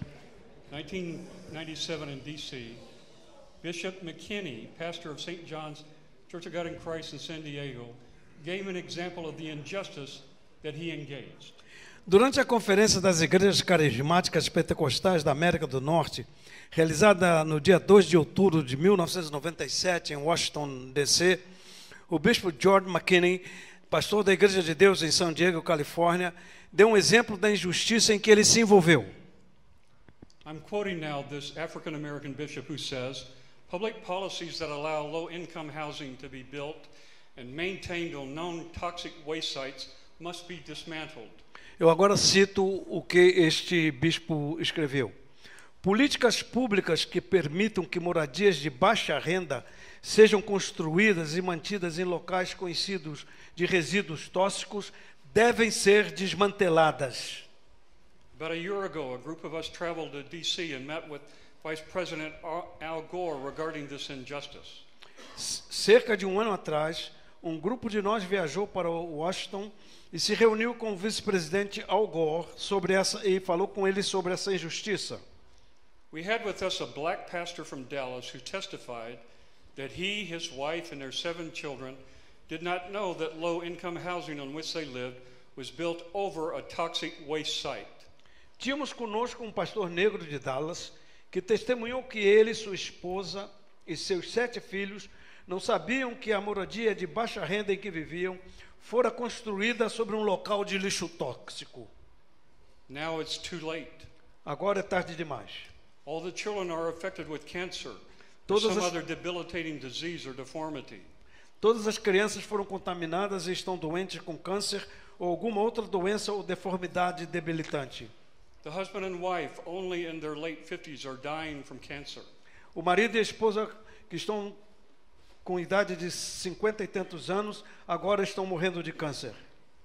1997 in D.C., Bishop McKinney, pastor of St. John's Church of God in Christ in San Diego, gave an example of the injustice that he engaged. Durante a Conferência das Igrejas Carismáticas Pentecostais da América do Norte, realizada no dia 2 de outubro de 1997 em Washington, D.C., o bispo George McKinney, pastor da Igreja de Deus em San Diego, Califórnia, deu um exemplo da injustiça em que ele se envolveu. I'm quoting now this African American bishop who says, public policies that allow low-income housing to be built and maintained on known toxic waste sites must be dismantled. Eu agora cito o que este bispo escreveu. Políticas públicas que permitam que moradias de baixa renda sejam construídas e mantidas em locais conhecidos de resíduos tóxicos devem ser desmanteladas. About a year ago, a group of us traveled to D.C. and met with Vice President Al Gore regarding this injustice. Cerca de um ano atrás, um grupo de nós viajou para Washington e se reuniu com o vice-presidente Al Gore e falou com ele sobre essa injustiça. We had with us a black pastor from Dallas who testified that he, his wife, and their 7 children did not know that low-income housing on which they lived was built over a toxic waste site. Tínhamos conosco um pastor negro de Dallas que testemunhou que ele, sua esposa e seus 7 filhos não sabiam que a moradia de baixa renda em que viviam fora construída sobre um local de lixo tóxico. Now it's too late. Agora é tarde demais. All the children are affected with cancer or some other debilitating disease or deformity. Todas as crianças foram contaminadas e estão doentes com câncer ou alguma outra doença ou deformidade debilitante. The husband and wife, only in their late 50s, are dying from cancer. O marido e a esposa que estão com idade de 50 e tantos anos agora estão morrendo de câncer.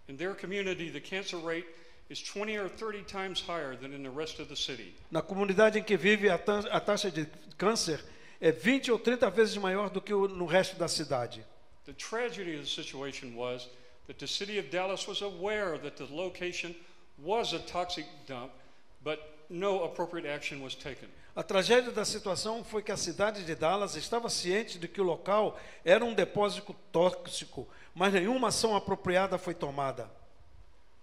In their community, the cancer rate is 20 or 30 times higher than in the rest of the city. Na comunidade em que vive, a taxa de câncer é 20 ou 30 vezes maior do que no resto da cidade. The tragedy of the situation was that the city of Dallas was aware that the location was a toxic dump, but no appropriate action was taken. A tragédia da situação foi que a cidade de Dallas estava ciente de que o local era um depósito tóxico, mas nenhuma ação apropriada foi tomada.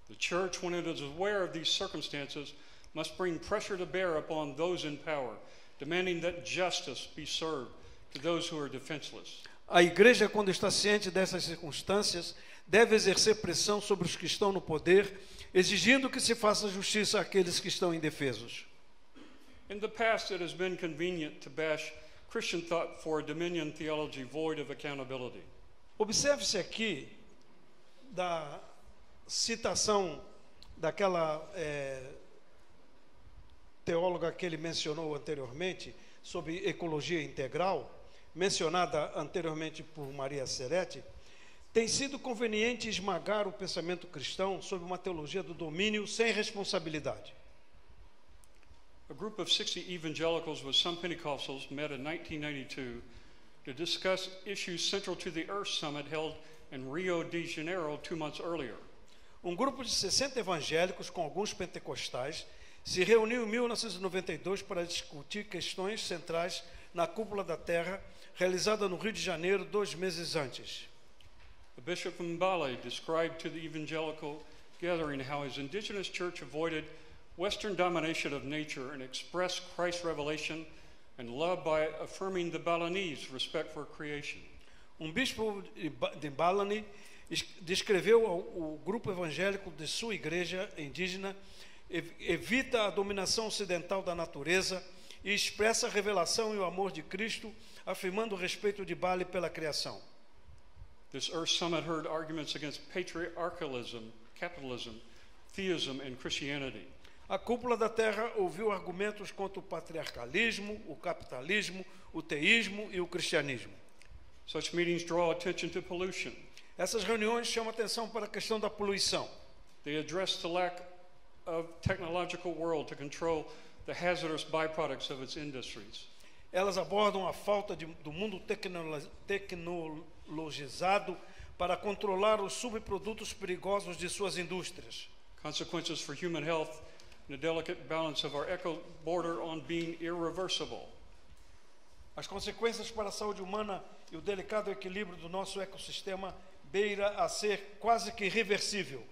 The church, when it is aware of these circumstances, must bring pressure to bear upon those in power, demanding that justice be served to those who are defenseless. A igreja, quando está ciente dessas circunstâncias, deve exercer pressão sobre os que estão no poder, exigindo que se faça justiça àqueles que estão indefesos. In the past, it has been convenient to bash Christian thought for a dominion theology void of accountability. Observe-se aqui da citação daquela teóloga que ele mencionou anteriormente, sobre ecologia integral, mencionada anteriormente por Maria Serete. Tem sido conveniente esmagar o pensamento cristão sobre uma teologia do domínio sem responsabilidade. A group of 60 evangelicals with some Pentecostals met in 1992 to discuss issues central to the Earth Summit held in Rio de Janeiro 2 months earlier. Grupo de 60 evangélicos com alguns pentecostais se reuniu em 1992 para discutir questões centrais na Cúpula da Terra, realizada no Rio de Janeiro 2 meses antes. The Bishop Mbale described to the evangelical gathering how his indigenous church avoided Western domination of nature and expressed Christ's revelation and love by affirming the Balinese respect for creation. Bispo de Balani descreveu o grupo evangélico de sua igreja indígena, evita a dominação ocidental da natureza e expressa a revelação e o amor de Cristo, afirmando o respeito de Bali pela criação. This Earth Summit heard arguments against patriarchalism, capitalism, theism, and Christianity. A Cúpula da Terra ouviu argumentos contra o patriarcalismo, o capitalismo, o teísmo e o cristianismo. Such meetings draw attention to pollution. Essas reuniões chamam atenção para a questão da poluição. They address the lack of technological world to control the hazardous byproducts of its industries. Elas abordam a falta do mundo tecnologizado para controlar os subprodutos perigosos de suas indústrias. Consequences for human health and the delicate balance of our eco border on being irreversible. As consequências para a saúde humana e o delicado equilíbrio do nosso ecossistema beira a ser quase que irreversível.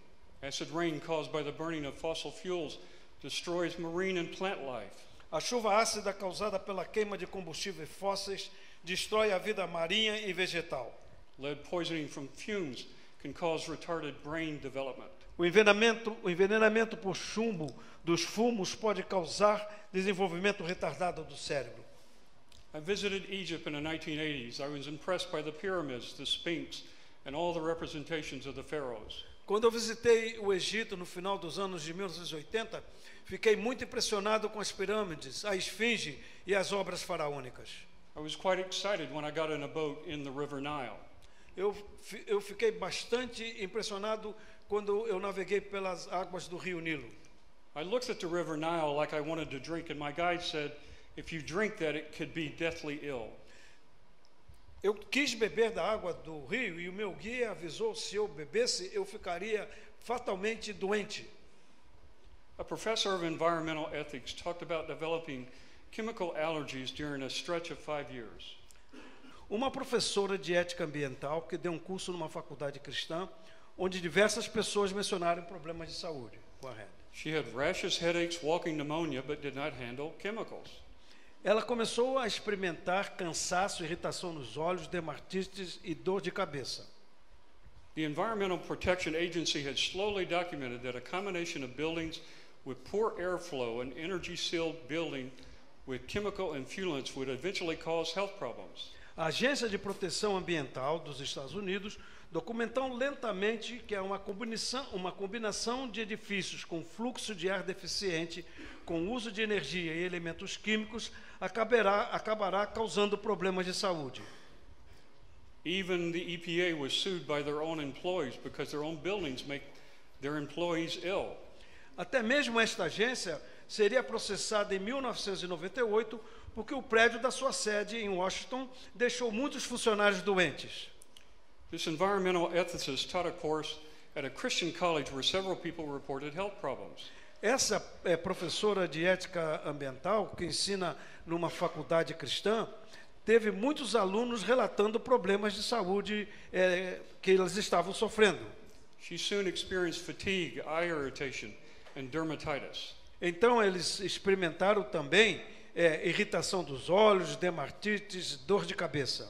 Acid rain caused by the burning of fossil fuels destroys marine and plant life. A chuva ácida causada pela queima de combustíveis fósseis destrói a vida marinha e vegetal. Lead poisoning from fumes can cause retarded brain development. O envenenamento por chumbo dos fumos pode causar desenvolvimento retardado do cérebro. I visited Egypt in the 1980s. I was impressed by the pyramids, the Sphinx, and all the representations of the pharaohs. Quando eu visitei o Egito no final dos anos de 1980, fiquei muito impressionado com as pirâmides, a esfinge e as obras faraônicas. I was quite excited when I got in a boat in the River Nile. Eu fiquei bastante impressionado quando eu naveguei pelas águas do Rio Nilo. I looked at the River Nile like I wanted to drink, and my guide said, if you drink that, it could be deathly ill. Eu quis beber da água do rio e o meu guia avisou se eu bebesse, eu ficaria fatalmente doente. A professor of environmental ethics talked about developing chemical allergies during a stretch of 5 years. Uma professora de ética ambiental que deu curso numa faculdade cristã, onde diversas pessoas mencionaram problemas de saúde. Go ahead. She had rashes, headaches, walking pneumonia, but did not handle chemicals. Ela começou a experimentar cansaço, irritação nos olhos, dermatites e dor de cabeça. The Environmental Protection Agency had slowly documented that a combination of buildings with poor airflow and energy-sealed building with chemical influence would eventually cause health problems. A Agência de Proteção Ambiental dos Estados Unidos documentou lentamente que uma combinação de edifícios com fluxo de ar deficiente, com uso de energia e elementos químicos, acabará causando problemas de saúde. Even the EPA was sued by their own employees because their own buildings make their employees ill. Até mesmo esta agência seria processada em 1998 porque o prédio da sua sede em Washington deixou muitos funcionários doentes. This environmental ethicist taught a course at a Christian college where several people reported health problems. Essa professora de ética ambiental que ensina numa faculdade cristã teve muitos alunos relatando problemas de saúde que eles estavam sofrendo. She soon experienced fatigue, eye irritation, and dermatitis. Então eles experimentaram também irritação dos olhos, dermatites, dor de cabeça.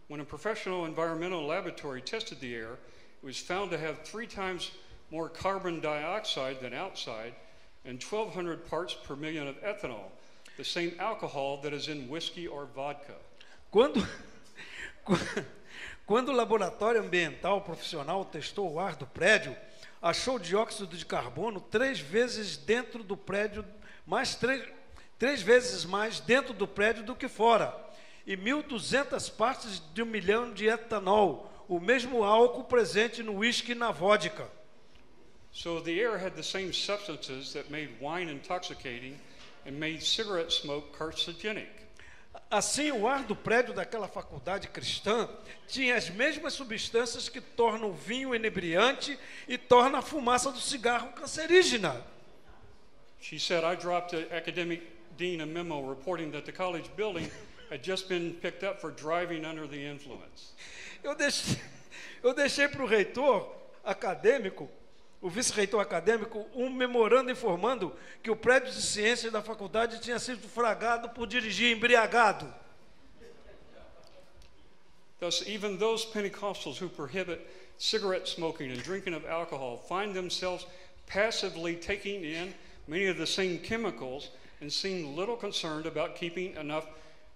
When a professional environmental laboratory tested the air, it was found to have 3 times more carbon dioxide than outside and 1,200 parts per million of ethanol, the same alcohol that is in whiskey or vodka. Quando o laboratório ambiental profissional testou o ar do prédio, achou dióxido de carbono 3 vezes dentro do prédio, três vezes mais dentro do prédio do que fora, e 1.200 partes de 1 milhão de etanol, o mesmo álcool presente no whisky e na vodka. So the air had the same substances that made wine intoxicating and made cigarette smoke carcinogenic. Assim, o ar do prédio daquela faculdade cristã tinha as mesmas substâncias que tornam o vinho inebriante e torna a fumaça do cigarro cancerígena. She said, I dropped the academic dean a memo reporting that the college building had just been picked up for driving under the influence. Eu deixei para o reitor acadêmico, o vice-reitor acadêmico, um memorando informando que o prédio de ciências da faculdade tinha sido flagrado por dirigir embriagado. Thus, even those Pentecostals who prohibit cigarette smoking and drinking of alcohol find themselves passively taking in many of the same chemicals and seem little concerned about keeping enough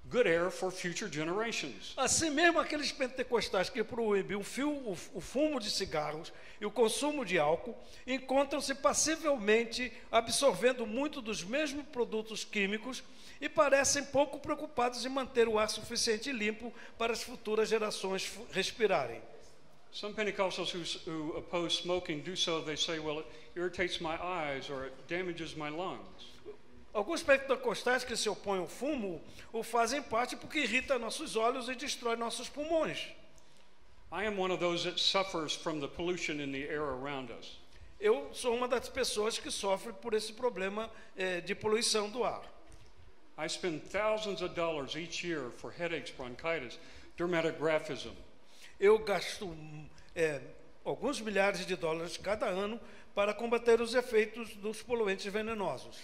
good air for future generations. Assim mesmo, aqueles pentecostais que proíbem o fumo de cigarros e o consumo de álcool encontram-se passivelmente absorvendo muito dos mesmos produtos químicos e parecem pouco preocupados em manter o ar suficiente e limpo para as futuras gerações respirarem. Some Pentecostals who oppose smoking do so, they say, well, it irritates my eyes or it damages my lungs. Alguns pentecostais que se opõem ao fumo o fazem parte porque irrita nossos olhos e destrói nossos pulmões. I am one of those that suffers from the pollution in the air around us. Eu sou uma das pessoas que sofre por esse problema de poluição do ar. I spend thousands of dollars each year for headaches, bronchitis, dermatographism. Eu gasto alguns milhares de dólares cada ano para combater os efeitos dos poluentes venenosos.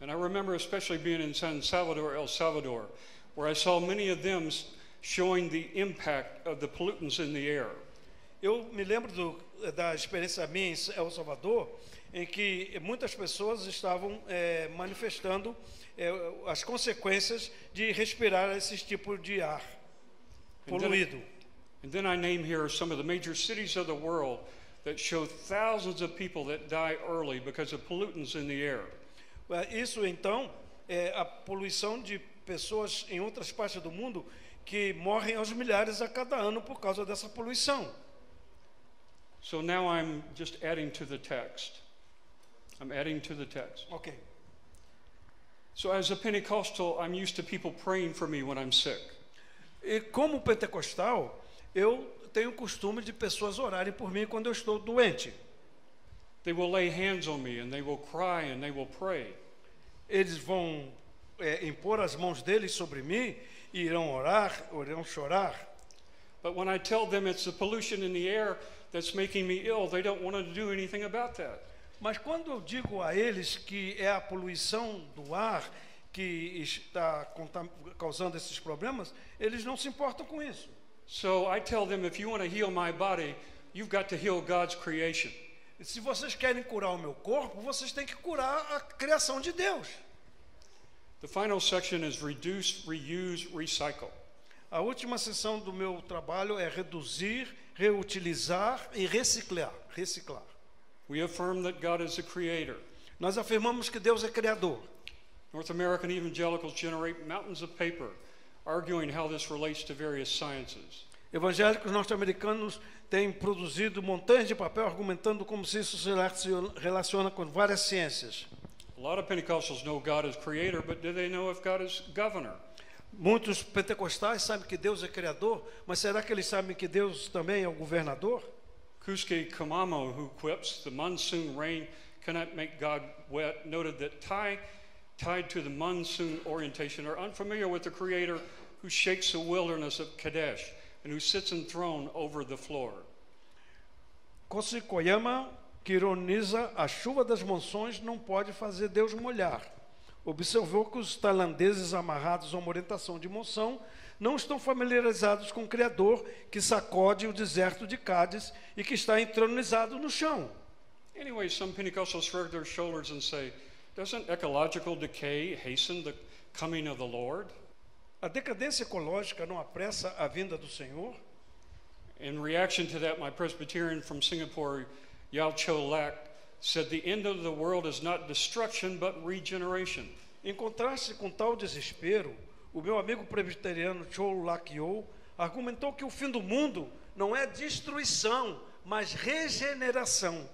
And I remember especially being in San Salvador, El Salvador, where I saw many of them showing the impact of the pollutants in the air. Eu me lembro da experiência minha em El Salvador, em que muitas pessoas estavam manifestando as consequências de respirar esse tipo de ar poluído. And then I name here some of the major cities of the world that show thousands of people that die early because of pollutants in the air. Isso, então, é a poluição de pessoas em outras partes do mundo que morrem aos milhares a cada ano por causa dessa poluição. So now I'm just adding to the text. I'm adding to the text. Ok. So as a Pentecostal, I'm used to people praying for me when I'm sick. E como pentecostal, eu tenho o costume de pessoas orarem por mim quando eu estou doente. They will lay hands on me and they will cry and they will pray. Eles vão impor as mãos deles sobre mim e irão orar, ou irão chorar. But when I tell them it's the pollution in the air that's making me ill, they don't want to do anything about that. Mas quando eu digo a eles que é a poluição do ar que está causando esses problemas, eles não se importam com isso. So I tell them, if you want to heal my body, you've got to heal God's creation. E se vocês querem curar o meu corpo, vocês têm que curar a criação de Deus. The final section is reduce, reuse, recycle. A última seção do meu trabalho é reduzir, reutilizar e reciclar. We affirm that God is the creator. Nós afirmamos que Deus é criador. North American evangelicals generate mountains of paper arguing how this relates to various sciences. Evangélicos norte-americanos têm produzido montanhas de papel argumentando como se isso se relaciona com várias ciências. A lot of Pentecostals know God is creator, but do they know if God is governor? Muitos pentecostais sabem que Deus é criador, mas será que eles sabem que Deus também é o governador? Kusuke Kamamo, who quips, the monsoon rain cannot make God wet, noted that tied to the monsoon orientation are unfamiliar with the creator who shakes the wilderness of Kadesh and who sits enthroned over the floor. Kosi Koyama, que ironiza, a chuva das monções não pode fazer Deus molhar. Observou que os tailandeses amarrados a uma orientação de monção não estão familiarizados com o Criador que sacode o deserto de Cádiz e que está entronizado no chão. Anyway, some Pentecostals shrug their shoulders and say, doesn't ecological decay hasten the coming of the Lord? A decadência ecológica não apressa a vinda do Senhor? In reaction to that, my Presbyterian from Singapore, Yao Cho Lak, said the end of the world is not destruction but regeneration. Em contraste com tal desespero, o meu amigo presbiteriano Cho Lak Yo argumentou que o fim do mundo não é destruição, mas regeneração.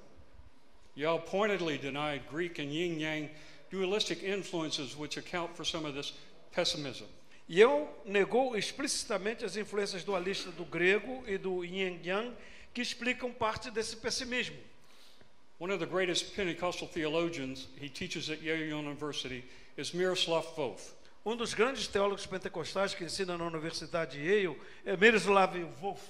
Yao pointedly denied Greek and yin-yang dualistic influences which account for some of this pessimism. E eu negou explicitamente as influências dualistas do grego e do yin yang, que explicam parte desse pessimismo. One of the greatest Pentecostal theologians he teaches at Yale University is Miroslav Volf. Um dos grandes teólogos pentecostais que ensina na Universidade de Yale é Miroslav Volf.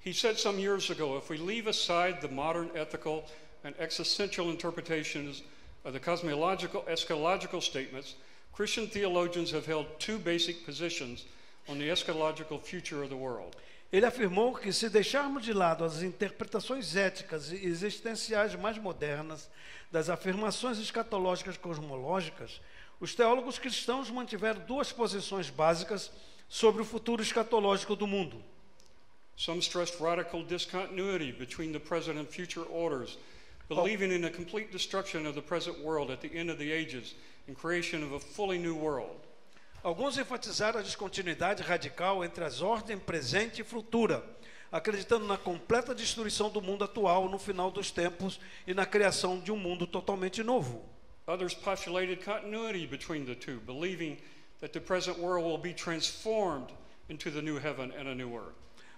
He said some years ago, if we leave aside the modern ethical and existential interpretations of the cosmological, eschatological statements, Christian theologians have held two basic positions on the eschatological future of the world. Ele afirmou que se deixarmos de lado as interpretações éticas e existenciais mais modernas das afirmações escatológicas cosmológicas, os teólogos cristãos mantiveram duas posições básicas sobre o futuro escatológico do mundo. Some stressed radical discontinuity between the present and future orders, believing in a complete destruction of the present world at the end of the ages and creation of a fully new world. Alguns enfatizaram a descontinuidade radical entre as ordens presente e futura, acreditando na completa destruição do mundo atual no final dos tempos e na criação de um mundo totalmente novo. Others postulated continuity between the two, believing that the present world will be transformed into the new heaven and a new earth.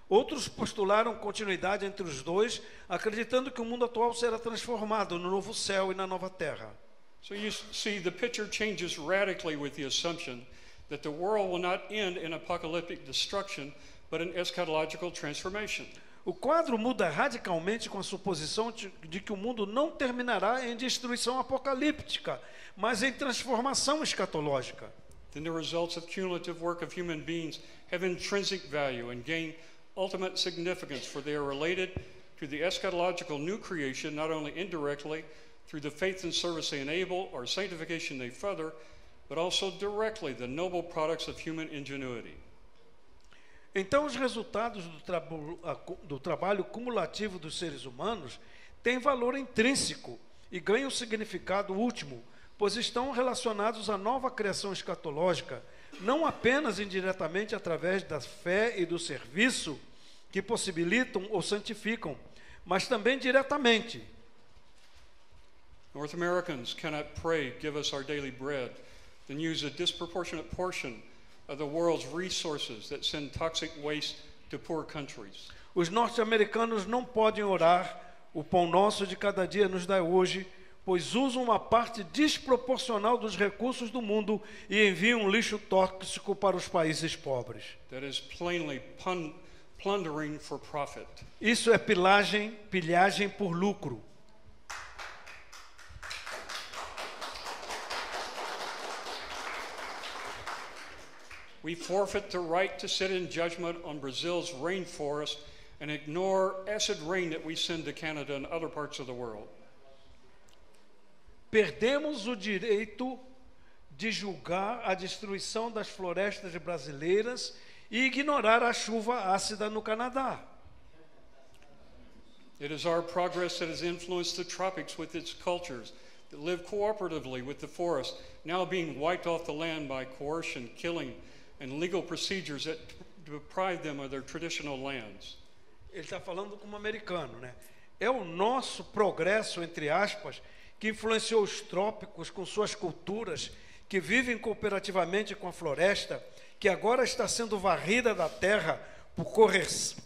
Outros postularam continuidade entre os dois, acreditando que o mundo atual será transformado no novo céu e na nova terra. So you see, the picture changes radically with the assumption that the world will not end in apocalyptic destruction, but in eschatological transformation. O quadro muda radicalmente com a suposição de que o mundo não terminará em destruição apocalíptica, mas em transformação escatológica. Then the results of cumulative work of human beings have intrinsic value and gain ultimate significance, for they are related to the eschatological new creation, not only indirectly through the faith and service they enable or sanctification they further, but also directly the noble products of human ingenuity. Então, os resultados do trabalho cumulativo dos seres humanos têm valor intrínseco e ganham significado último, pois estão relacionados à nova criação escatológica, não apenas indiretamente através da fé e do serviço que possibilitam ou santificam, mas também diretamente. North Americans cannot pray, give us our daily bread, then use a disproportionate portion of the world's resources that send toxic waste to poor countries. Os norte-americanos não podem orar, o pão nosso de cada dia nos dá hoje, pois usam uma parte desproporcional dos recursos do mundo e enviam lixo tóxico para os países pobres. That is plainly plundering for profit. Isso é pilhagem por lucro. We forfeit the right to sit in judgment on Brazil's rainforest and ignore acid rain that we send to Canada and other parts of the world. Perdemos o direito de julgar a destruição das florestas brasileiras e ignorar a chuva ácida no Canadá. It is our progress that has influenced the tropics with its cultures that live cooperatively with the forest, now being wiped off the land by coercion, killing, and legal procedures that deprive them of their traditional lands. Ele está falando como americano, né? É o nosso progresso, entre aspas, que influenciou os trópicos com suas culturas, que vivem cooperativamente com a floresta, que agora está sendo varrida da terra por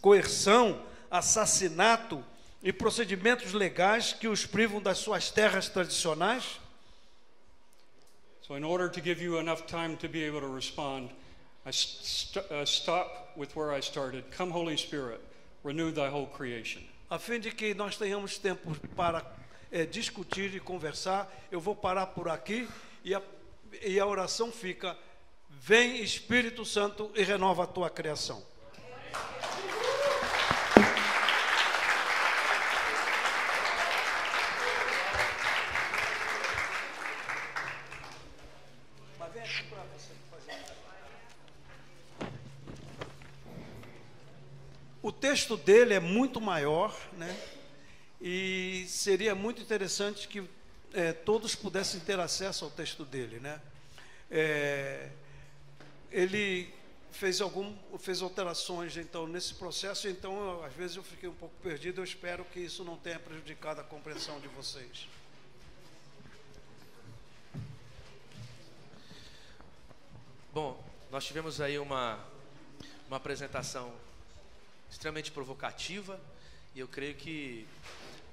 coerção, assassinato e procedimentos legais que os privam das suas terras tradicionais? So in order to give you enough time to be able to respond, I stop with where I started. Come, Holy Spirit, renew thy whole creation. A fim de que nós tenhamos tempo para discutir e conversar, eu vou parar por aqui e a oração fica: vem Espírito Santo e renova a tua criação. O texto dele é muito maior, né? E seria muito interessante que todos pudessem ter acesso ao texto dele, né? Ele fez alterações, então, nesse processo, então, às vezes eu fiquei um pouco perdido. Eu espero que isso não tenha prejudicado a compreensão de vocês. Bom, Nós tivemos aí uma apresentação extremamente provocativa e eu creio que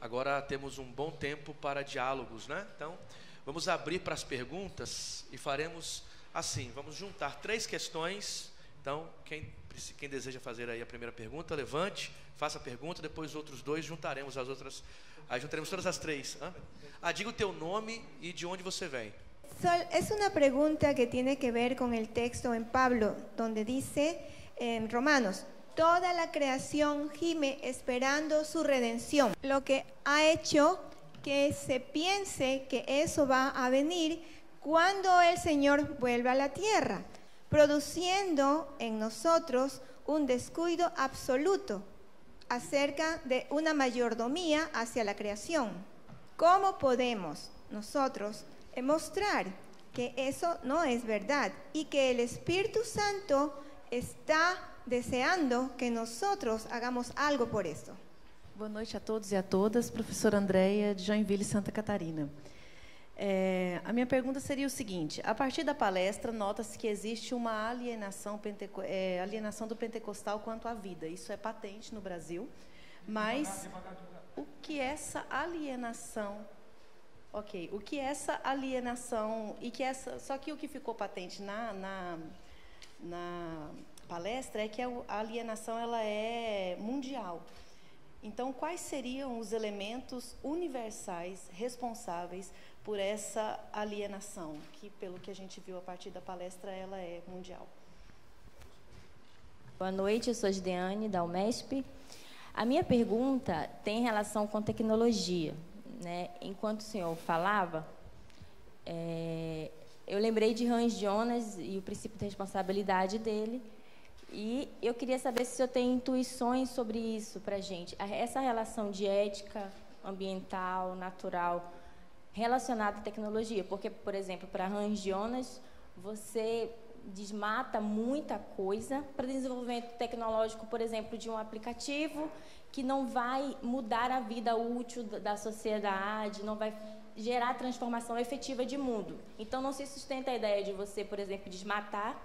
agora temos um bom tempo para diálogos, né? Então, vamos abrir para as perguntas e faremos assim, vamos juntar 3 questões. Então, quem deseja fazer aí a primeira pergunta, levante, faça a pergunta, depois os outros 2 juntaremos as outras, aí juntaremos todas as 3. Diga o teu nome e de onde você vem. Es una pregunta que tiene que ver con el texto en Pablo, donde dice en Romanos, toda la creación gime esperando su redención, lo que ha hecho que se piense que eso va a venir cuando el Señor vuelva a la tierra, produciendo en nosotros un descuido absoluto acerca de una mayordomía hacia la creación. ¿Cómo podemos nosotros mostrar que eso no es verdad y que el Espíritu Santo está deseando que nosotros hagamos algo por eso? Boa noite a todos e a todas. Professora Andréia, de Joinville, Santa Catarina. A minha pergunta seria o seguinte: a partir da palestra, nota-se que existe uma alienação do pentecostal quanto à vida. Isso é patente no Brasil, mas o que essa alienação... Ok, o que essa alienação só que o que ficou patente na palestra é que a alienação ela é mundial. Então, quais seriam os elementos universais responsáveis por essa alienação, que pelo que a gente viu a partir da palestra ela é mundial? Boa noite, eu sou a Gideane, da UMESP. A minha pergunta tem relação com tecnologia. Né? Enquanto o senhor falava, eu lembrei de Hans Jonas e o princípio de responsabilidade dele, e eu queria saber se o senhor tem intuições sobre isso para a gente, essa relação de ética ambiental, natural, relacionada à tecnologia, porque, por exemplo, para Hans Jonas, você desmata muita coisa para desenvolvimento tecnológico, por exemplo, de um aplicativo que não vai mudar a vida útil da sociedade, não vai gerar transformação efetiva de mundo. Então, não se sustenta a ideia de você, por exemplo, desmatar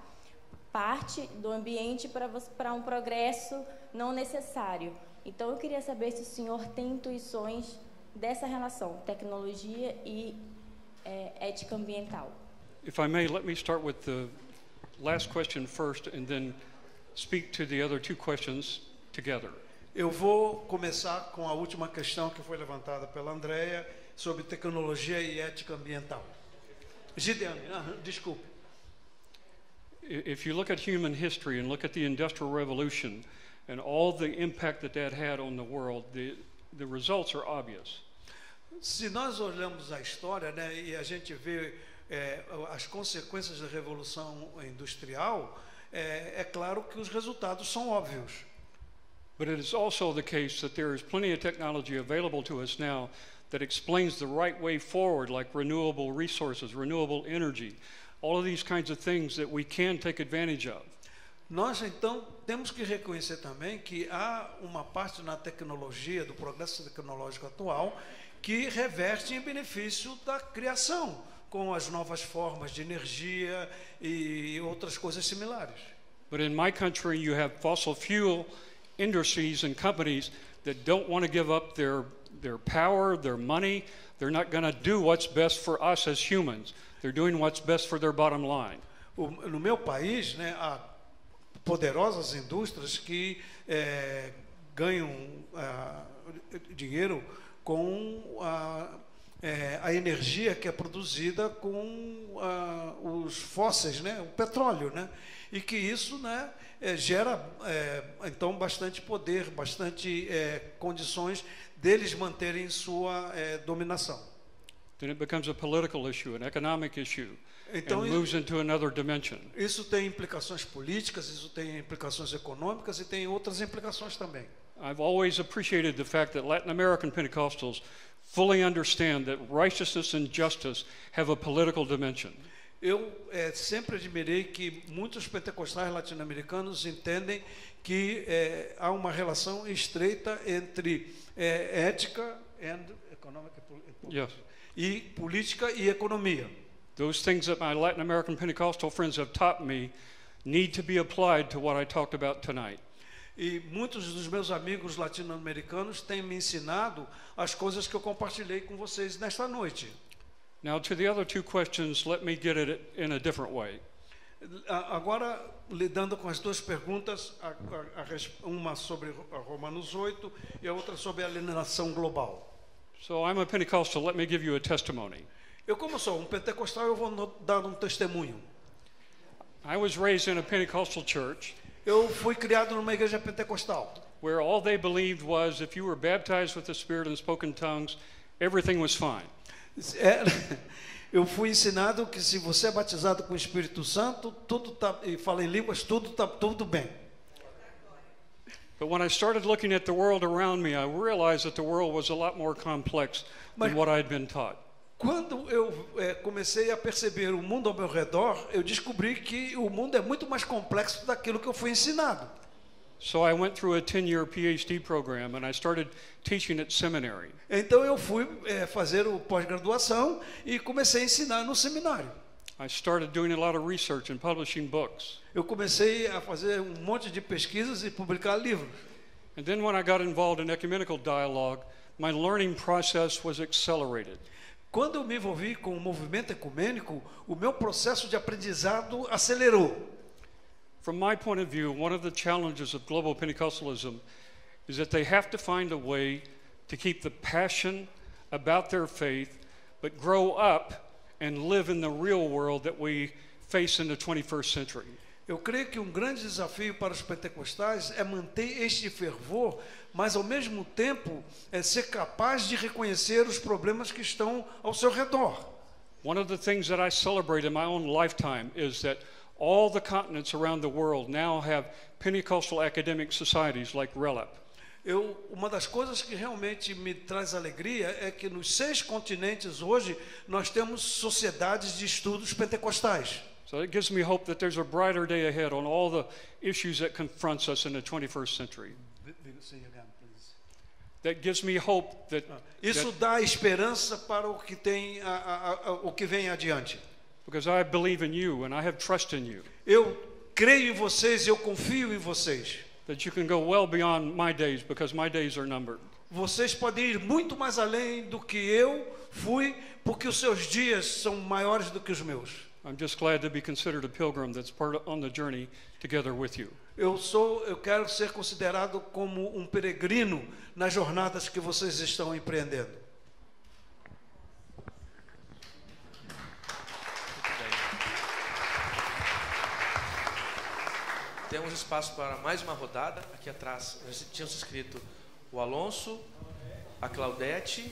parte do ambiente para um progresso não necessário. Então, eu queria saber se o senhor tem intuições dessa relação, tecnologia e ética ambiental. If I may, let me start with the last question first and then speak to the other 2 questions together. Eu vou começar com a última questão que foi levantada pela Andréia sobre tecnologia e ética ambiental. Gideane, desculpe. If you look at human history and look at the Industrial Revolution and all the impact that had on the world, the results are obvious. Se nós olhamos a história, né, e a gente vê as consequências da Revolução Industrial, é claro que os resultados são óbvios. But it is also the case that there is plenty of technology available to us now that explains the right way forward, like renewable resources, renewable energy, all of these kinds of things that we can take advantage of. Nós, então, temos que reconhecer também que há uma parte na tecnologia, do progresso tecnológico atual, que reverte em benefício da criação, com as novas formas de energia e outras coisas similares. But in my country, you have fossil fuel industries and companies that don't want to give up their power, their money. They're not going to do what's best for us as humans. They're doing what's best for their bottom line. No meu país, né, há poderosas indústrias que ganham dinheiro com a energia que é produzida com os fósseis, né, o petróleo, né, e que isso, né, gera então bastante poder, bastante condições deles manterem sua dominação. Then it becomes a political issue, an economic issue, então, and moves into another dimension. Isso tem implicações políticas, isso tem implicações econômicas e tem outras implicações também. I've always appreciated the fact that Latin American Pentecostals fully understand that righteousness and justice have a political dimension. Eu sempre admirei que muitos pentecostais latino-americanos entendem que há uma relação estreita entre ética e política e economia. Those things that my Latin American Pentecostal friends have taught me need to be applied to what I talked about tonight. E muitos dos meus amigos latino-americanos têm me ensinado as coisas que eu compartilhei com vocês nesta noite. Now, to the other two questions, let me get at it in a different way. Agora, lidando com as duas perguntas, uma sobre Romanos 8 e a outra sobre a alienação global. So I'm a Pentecostal. Let me give you a testimony. Eu, como sou pentecostal, eu vou dar testemunho. I was raised in a Pentecostal church. Eu fui criado numa igreja pentecostal. Where all they believed was if you were baptized with the Spirit and spoke in tongues, everything was fine. Eu fui ensinado que se você é batizado com o Espírito Santo, e fala em línguas, tudo bem. But when I started looking at the world around me, I realized that the world was a lot more complex than what I had been taught. Quando eu comecei a perceber o mundo ao meu redor, eu descobri que o mundo é muito mais complexo daquilo que eu fui ensinado. So I went through a 10-year PhD program and I started teaching at seminary. Então eu fui fazer o pós-graduação e comecei a ensinar no seminário. I started doing a lot of research and publishing books. Eu comecei a fazer um monte de pesquisas e publicar livros. And then when I got involved in ecumenical dialogue, my learning process was accelerated. Quando eu me envolvi com o movimento ecumênico, o meu processo de aprendizado acelerou. From my point of view, one of the challenges of global Pentecostalism is that they have to find a way to keep the passion about their faith, but grow up and live in the real world that we face in the 21st century. Eu creio que um grande desafio para os pentecostais é manter este fervor, mas ao mesmo tempo é ser capaz de reconhecer os problemas que estão ao seu redor. One of the things that I celebrate in my own lifetime is that all the continents around the world now have Pentecostal academic societies like RELAP. Uma das coisas que realmente me traz alegria é que nos 6 continentes hoje nós temos sociedades de estudos pentecostais. So it gives me hope that there's a brighter day ahead on all the issues that confronts us in the 21st century. That gives me hope that isso dá esperança para o que tem o que vem adiante. Because I believe in you and I have trust in you. Eu creio em vocês, eu confio em vocês. That you can go well beyond my days because my days are numbered. Vocês podem ir muito mais além do que eu fui, porque os seus dias são maiores do que os meus. I'm just glad to be considered a pilgrim that's part on the journey together with you. Eu quero ser considerado como um peregrino nas jornadas que vocês estão empreendendo. Temos espaço para mais uma rodada. Aqui atrás já tinham se inscrito o Alonso, a Claudete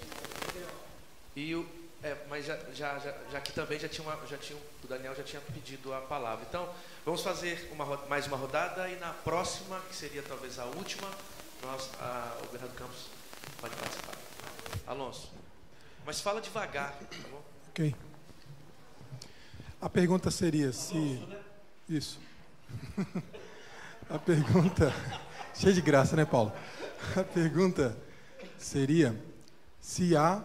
e o... mas já que também o Daniel já tinha pedido a palavra. Então, vamos fazer mais uma rodada e na próxima, que seria talvez a última, o Bernardo Campos pode participar. Alonso, mas fala devagar, tá bom? Ok. A pergunta seria se... Isso. A pergunta... Cheio de graça, né, Paulo? A pergunta seria se há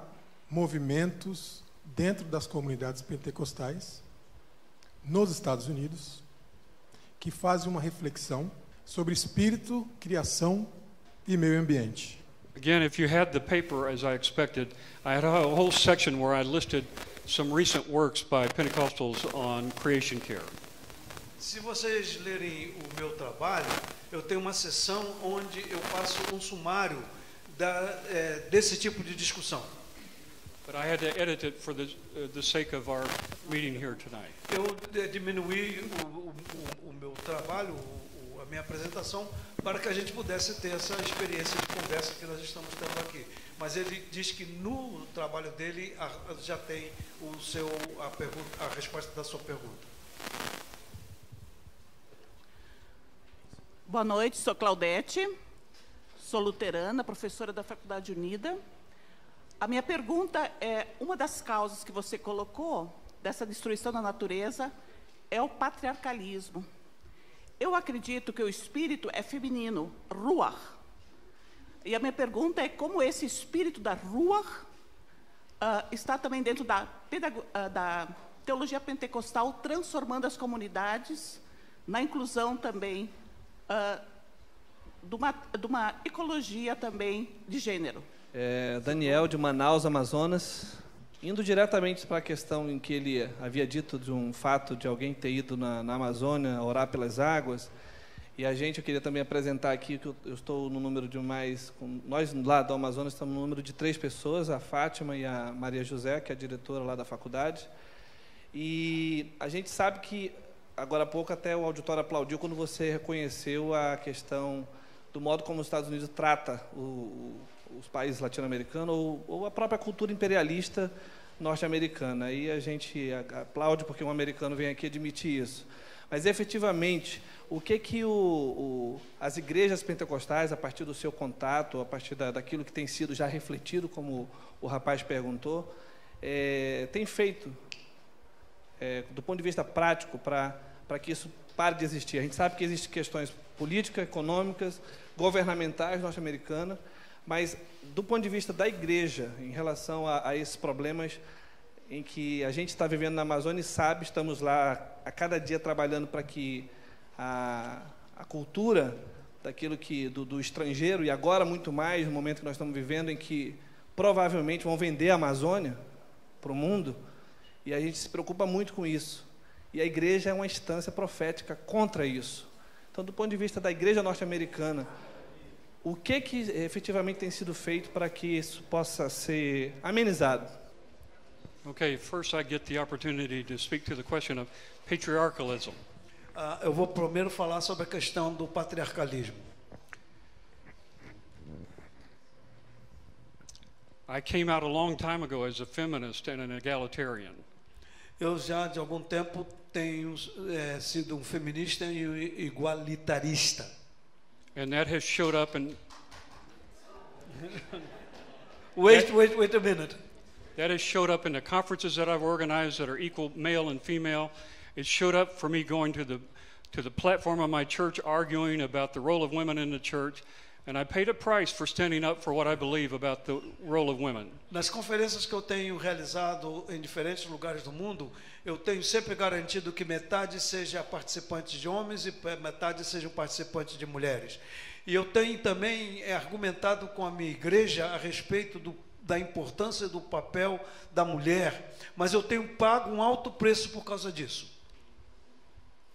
movimentos dentro das comunidades pentecostais nos Estados Unidos que fazem uma reflexão sobre espírito, criação e meio ambiente. Again, if you had the paper as I expected, I had a whole section where I listed some recent works by Pentecostals on creation care. Se vocês lerem o meu trabalho, eu tenho uma seção onde eu faço um sumário desse tipo de discussão. But I had to edit it for the sake of our meeting here tonight. Eu diminuí o meu trabalho, a minha apresentação, para que a gente pudesse ter essa experiência de conversa que nós estamos tendo aqui. Mas ele diz que no trabalho dele já tem a resposta da sua pergunta. Boa noite, sou Claudete, sou luterana, professora da Faculdade Unida. A minha pergunta é, uma das causas que você colocou dessa destruição da natureza é o patriarcalismo. Eu acredito que o espírito é feminino, ruach. E a minha pergunta é como esse espírito da ruach está também dentro da teologia pentecostal, transformando as comunidades na inclusão também de uma ecologia também de gênero. Daniel, de Manaus, Amazonas. Indo diretamente para a questão em que ele havia dito de um fato de alguém ter ido na Amazônia orar pelas águas, e eu queria também apresentar aqui que eu estou no número de nós lá do Amazonas estamos no número de 3 pessoas, a Fátima e a Maria José, que é a diretora lá da faculdade, e a gente sabe que, agora há pouco até o auditório aplaudiu quando você reconheceu a questão do modo como os Estados Unidos trata os países latino-americanos ou a própria cultura imperialista norte-americana. Aí a gente aplaude porque um americano vem aqui admitir isso. Mas, efetivamente, o que as igrejas pentecostais, a partir do seu contato, a partir daquilo que tem sido já refletido, como o rapaz perguntou, tem feito, do ponto de vista prático, para que isso pare de existir? A gente sabe que existem questões políticas, econômicas, governamentais norte-americanas, mas, do ponto de vista da igreja, em relação a esses problemas em que a gente está vivendo na Amazônia e sabe, estamos lá a cada dia trabalhando para que a cultura daquilo do estrangeiro, e agora muito mais, no momento que nós estamos vivendo, em que provavelmente vão vender a Amazônia para o mundo, e a gente se preocupa muito com isso. E a igreja é uma instância profética contra isso. Então, do ponto de vista da igreja norte-americana, o que efetivamente tem sido feito para que isso possa ser amenizado? Okay, first I get the opportunity to speak to the question of patriarchalism. Eu vou primeiro falar sobre a questão do patriarcalismo. I came out a long time ago as a feminist and an egalitarian. Eu já de algum tempo tenho sido um feminista e igualitarista. And that has showed up in... Wait a minute. That has showed up in the conferences that I've organized that are equal male and female. It showed up for me going to the platform of my church arguing about the role of women in the church. And I paid a price for standing up for what I believe about the role of women. Nas conferências que eu tenho realizado em diferentes lugares do mundo, eu tenho sempre garantido que metade seja participantes de homens e metade sejam participantes de mulheres. E eu tenho também argumentado com a minha igreja a respeito da importância do papel da mulher, mas eu tenho pago um alto preço por causa disso.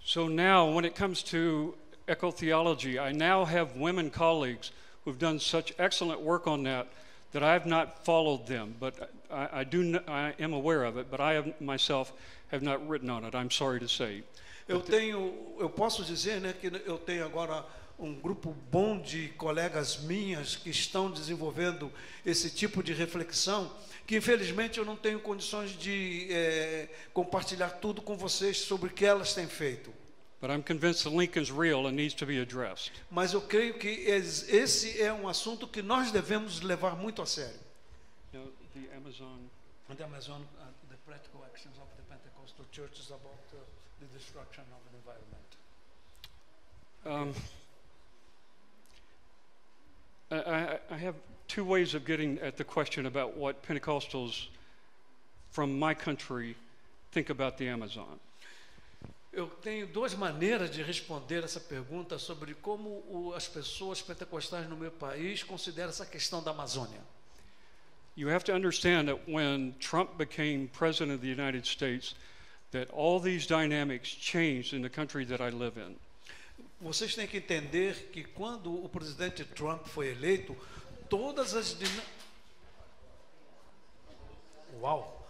So now, when it comes to ecotheology, I now have women colleagues who've done such excellent work on that I have not followed them, but I am aware of it, but I myself have not written on it, I'm sorry to say. Eu posso dizer, né, que eu tenho agora um grupo bom de colegas minhas que estão desenvolvendo esse tipo de reflexão, que infelizmente eu não tenho condições de compartilhar tudo com vocês sobre o que elas têm feito. But I'm convinced the link is real and needs to be addressed. Mas eu creio que esse é um assunto que nós devemos levar muito a sério. Now, the Amazon, the practical actions of the Pentecostal churches about the destruction of the environment. I have two ways of getting at the question about what Pentecostals from my country think about the Amazon. Eu tenho duas maneiras de responder essa pergunta sobre como as pessoas pentecostais no meu país consideram essa questão da Amazônia. You have to understand that when Trump became president of the United States, that all these dynamics changed in the country that I live in. Vocês têm que entender que quando o presidente Trump foi eleito, todas as Uau!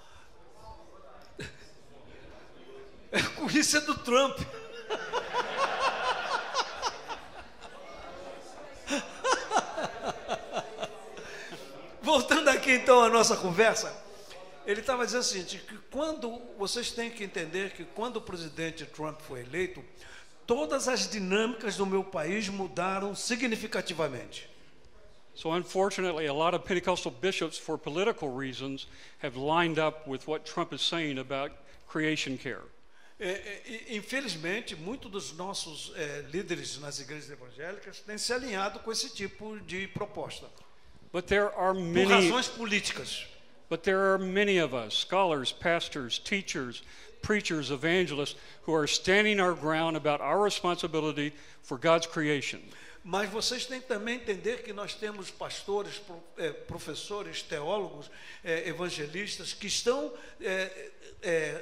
Isso é do Trump. Voltando aqui então à nossa conversa, ele estava dizendo o seguinte, que vocês têm que entender que quando o presidente Trump foi eleito, todas as dinâmicas do meu país mudaram significativamente. So unfortunately, a lot of Pentecostal bishops, for political reasons, have lined up with what Trump is saying about creation care. Infelizmente, muitos dos nossos líderes nas igrejas evangélicas têm se alinhado com esse tipo de proposta. But there are many, por razões políticas. But there are many of us, scholars, pastors, teachers, preachers, evangelists, who are standing our ground about our responsibility for God's creation. Mas vocês têm que também entender que nós temos pastores, professores, teólogos, evangelistas que estão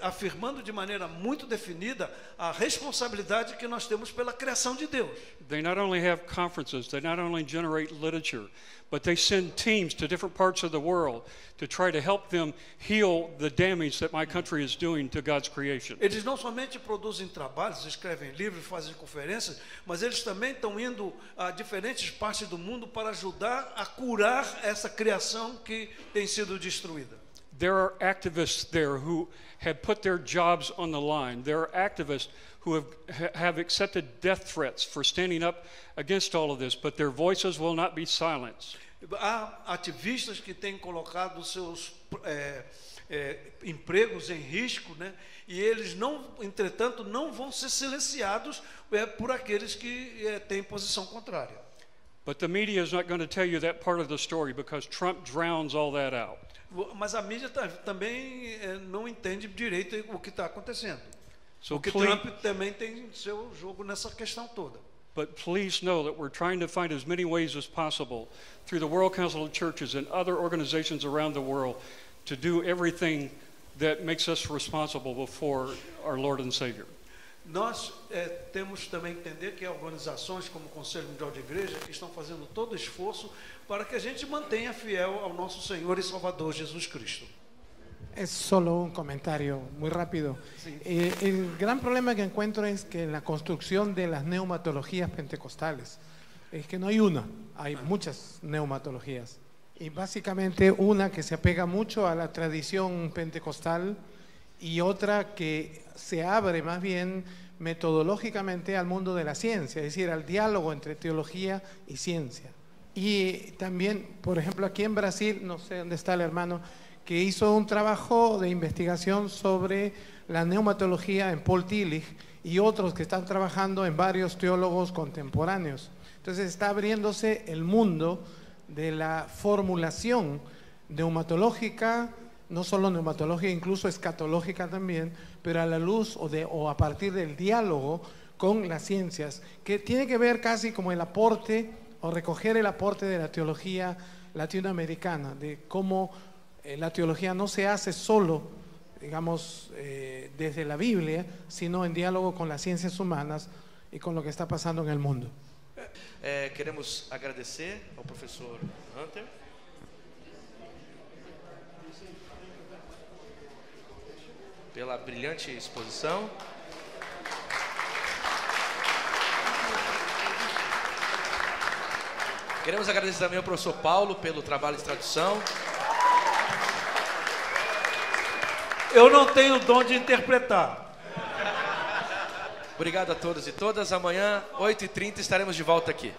afirmando de maneira muito definida a responsabilidade que nós temos pela criação de Deus. They not only have conferences, they not only generate literature, but they send teams to different parts of the world to try to help them heal the damage that my country is doing to God's creation. Eles não somente produzem trabalhos, escrevem livros, fazem conferências, mas eles também estão indo a diferentes partes do mundo para ajudar a curar essa criação que tem sido destruída. There are activists there who have put their jobs on the line. There are activists who have accepted death threats for standing up against all of this, but their voices will not be silenced. Há ativistas que têm colocado seus empregos em risco, né? E eles não, entretanto, não vão ser silenciados por aqueles que têm posição contrária. But the media is not going to tell you that part of the story because Trump drowns all that out. Mas a mídia também não entende direito o que está acontecendo. So Porque Trump também tem seu jogo nessa questão toda. But please know that we're trying to find as many ways as possible through the World Council of Churches and other organizations around the world to do everything that makes us responsible before our Lord and Savior. Nós temos também que entender que há organizações como o Conselho Mundial de Igreja que estão fazendo todo o esforço para que a gente mantenha fiel ao nosso Senhor e Salvador Jesus Cristo. Es solo un comentario muy rápido. El gran problema que encuentro es que la construcción de las neumatologías pentecostales es que no hay una, hay muchas neumatologías. Y básicamente una que se apega mucho a la tradición pentecostal y otra que se abre más bien metodológicamente al mundo de la ciencia, es decir, al diálogo entre teología y ciencia. Y también, por ejemplo, aquí en Brasil, no sé dónde está el hermano, que hizo un trabajo de investigación sobre la neumatología en Paul Tillich y otros que están trabajando en varios teólogos contemporáneos. Entonces está abriéndose el mundo de la formulación neumatológica, no solo neumatológica, incluso escatológica también, pero a la luz o a partir del diálogo con las ciencias, que tiene que ver casi como el aporte o recoger el aporte de la teología latinoamericana, de cómo la teología no se hace solo, digamos, desde la Biblia, sino en diálogo con las ciencias humanas y con lo que está pasando en el mundo. Queremos agradecer ao professor Hunter. Pela brilhante exposição. Queremos agradecer também ao professor Paulo pelo trabalho de tradução. Eu não tenho o dom de interpretar. Obrigado a todos e todas. Amanhã, 8h30, estaremos de volta aqui.